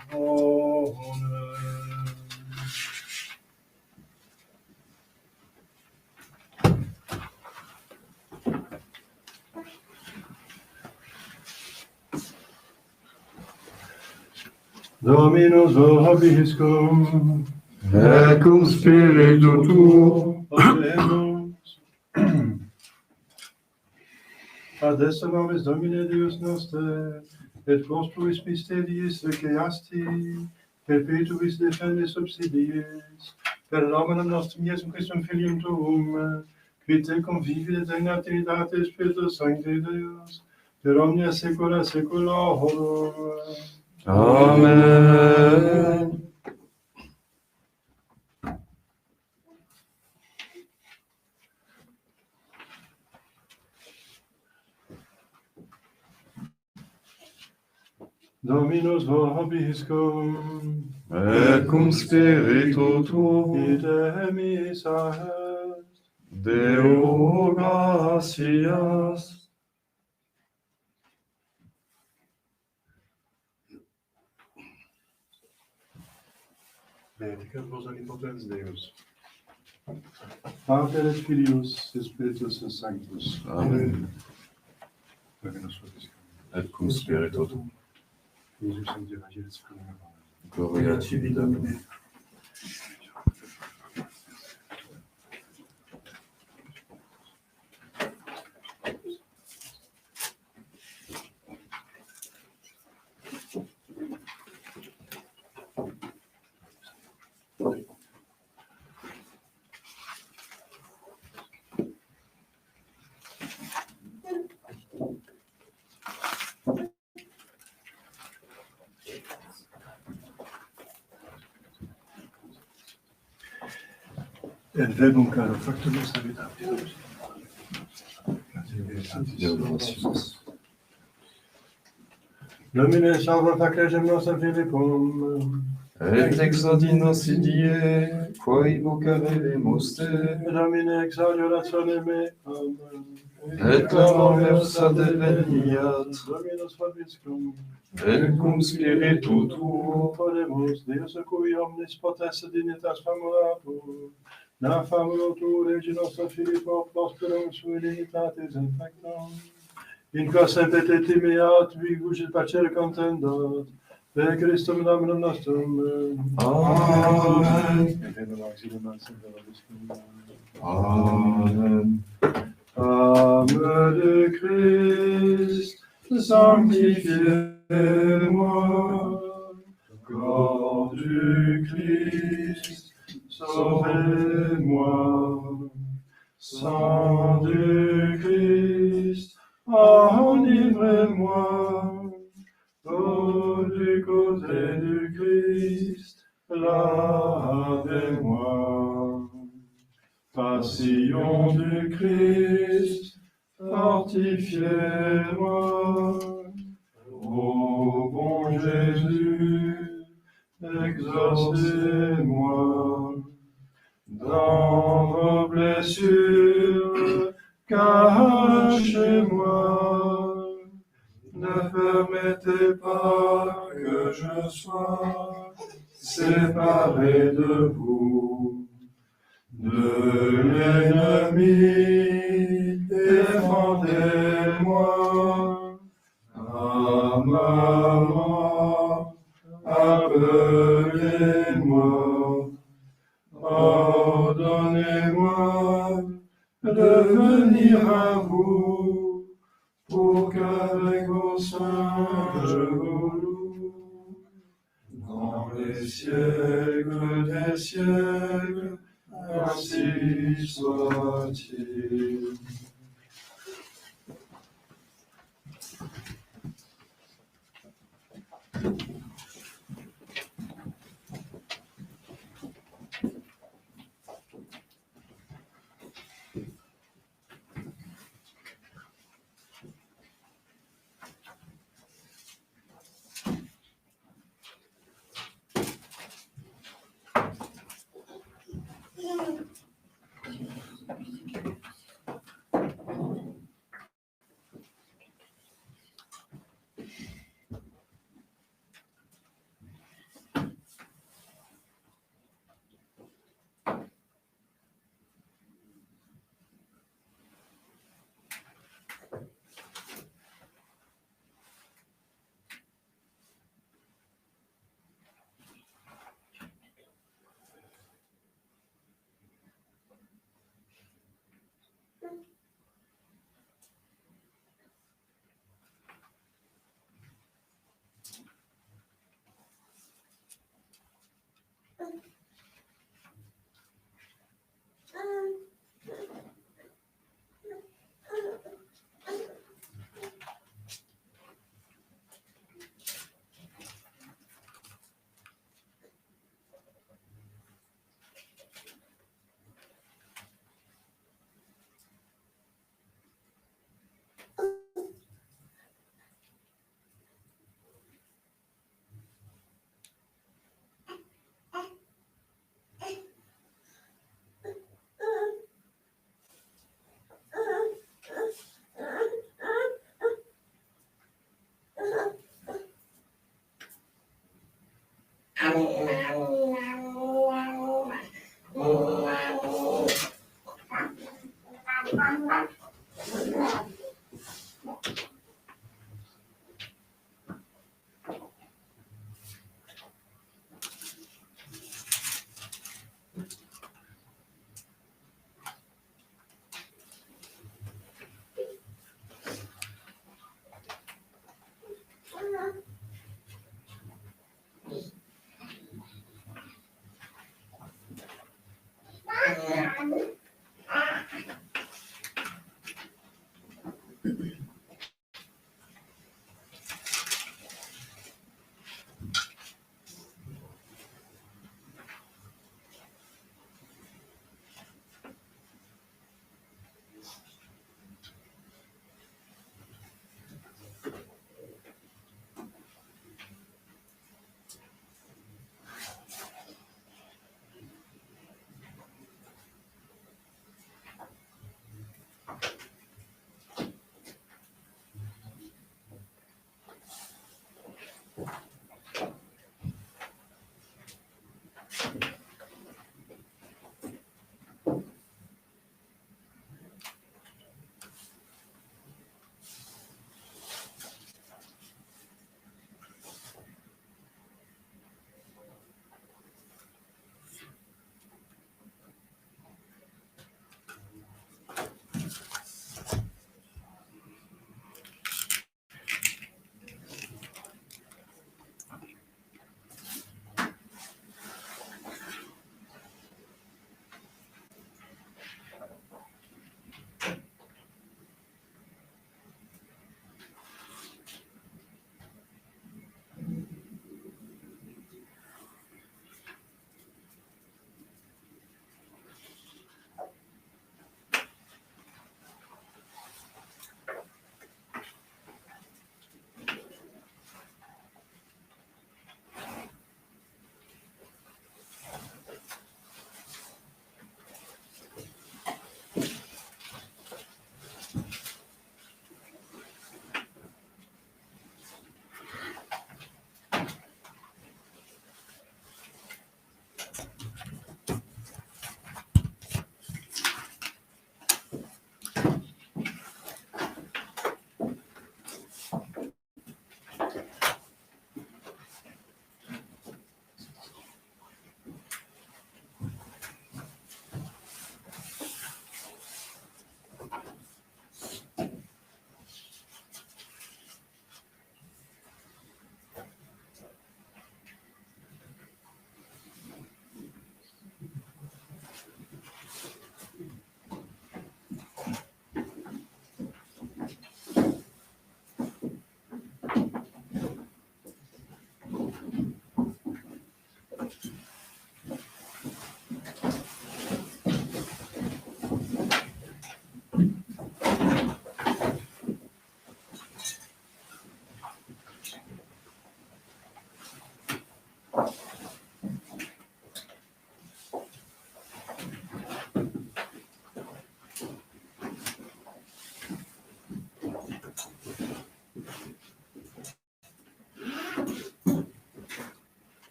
Dominus vobiscum, Et cum spiritu tuo. Oremus. Ad esse nobis Domine Deus noster, et construis mysteriis requiasti, perpetuis defendis subsidies, per nomen nostrum Iesum Christum Filium Tuum, qui te convivit et in Trinitate Spiritus Sancti Deus, per omnia saecula saeculorum. Amen. Dominus vobiscum, Et cum spiritu tuo. ite missa est. Deo gratias. Benedicat vos omnipotens Deus, Pater et Filius et Spiritus Sanctus. Amen. Dominus vobiscum. Et cum spiritu tuo. Iesus Sancti Evangelis cum Gloria tibi, Domine. Et verbum caro factus habitabilis. Deo gratias. Domine salva faclegem nostra Philippum, Et exaudi nos die, quae vocaremus te. Domine exaudi orationem meam, Et clamor versa deveniat. Dominus vobiscum, Et cum spiritu tuo. Oremus, Deus a cui omnis potesse dignitas famulatur, na famulo tu, Regi nostro Filippo, prosperum sui dignitatis infectum, in quas semper timeat, vigugit pacere contendat, per Christum Dominum nostrum. Amen. Et venum auxilium ansem vobiscum. Amen. Âme de Christ, sanctifiez-moi. Corps du Christ, sauvez-moi. Sang du Christ, enivrez-moi. Eau du côté du Christ, lavez-moi. Passion du Christ, fortifiez-moi. Ô bon Jésus, exaucez-moi. Dans vos blessures, cachez-moi. Ne permettez pas que je sois séparé de vous. De l'ennemi, défendez-moi. À ma mort, appelez-moi. Hors venir à vous, pour qu'avec vos saints je vous loue. Dans les siècles des siècles, ainsi soit-il.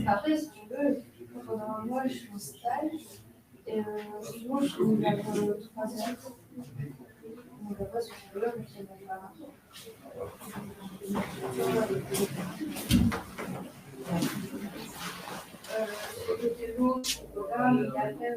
Après, si tu veux, pendant un mois, je suis en stage et souvent, je finis vers 3 heures. Donc après, si tu veux, je finis vers l'autre, voilà, mais après,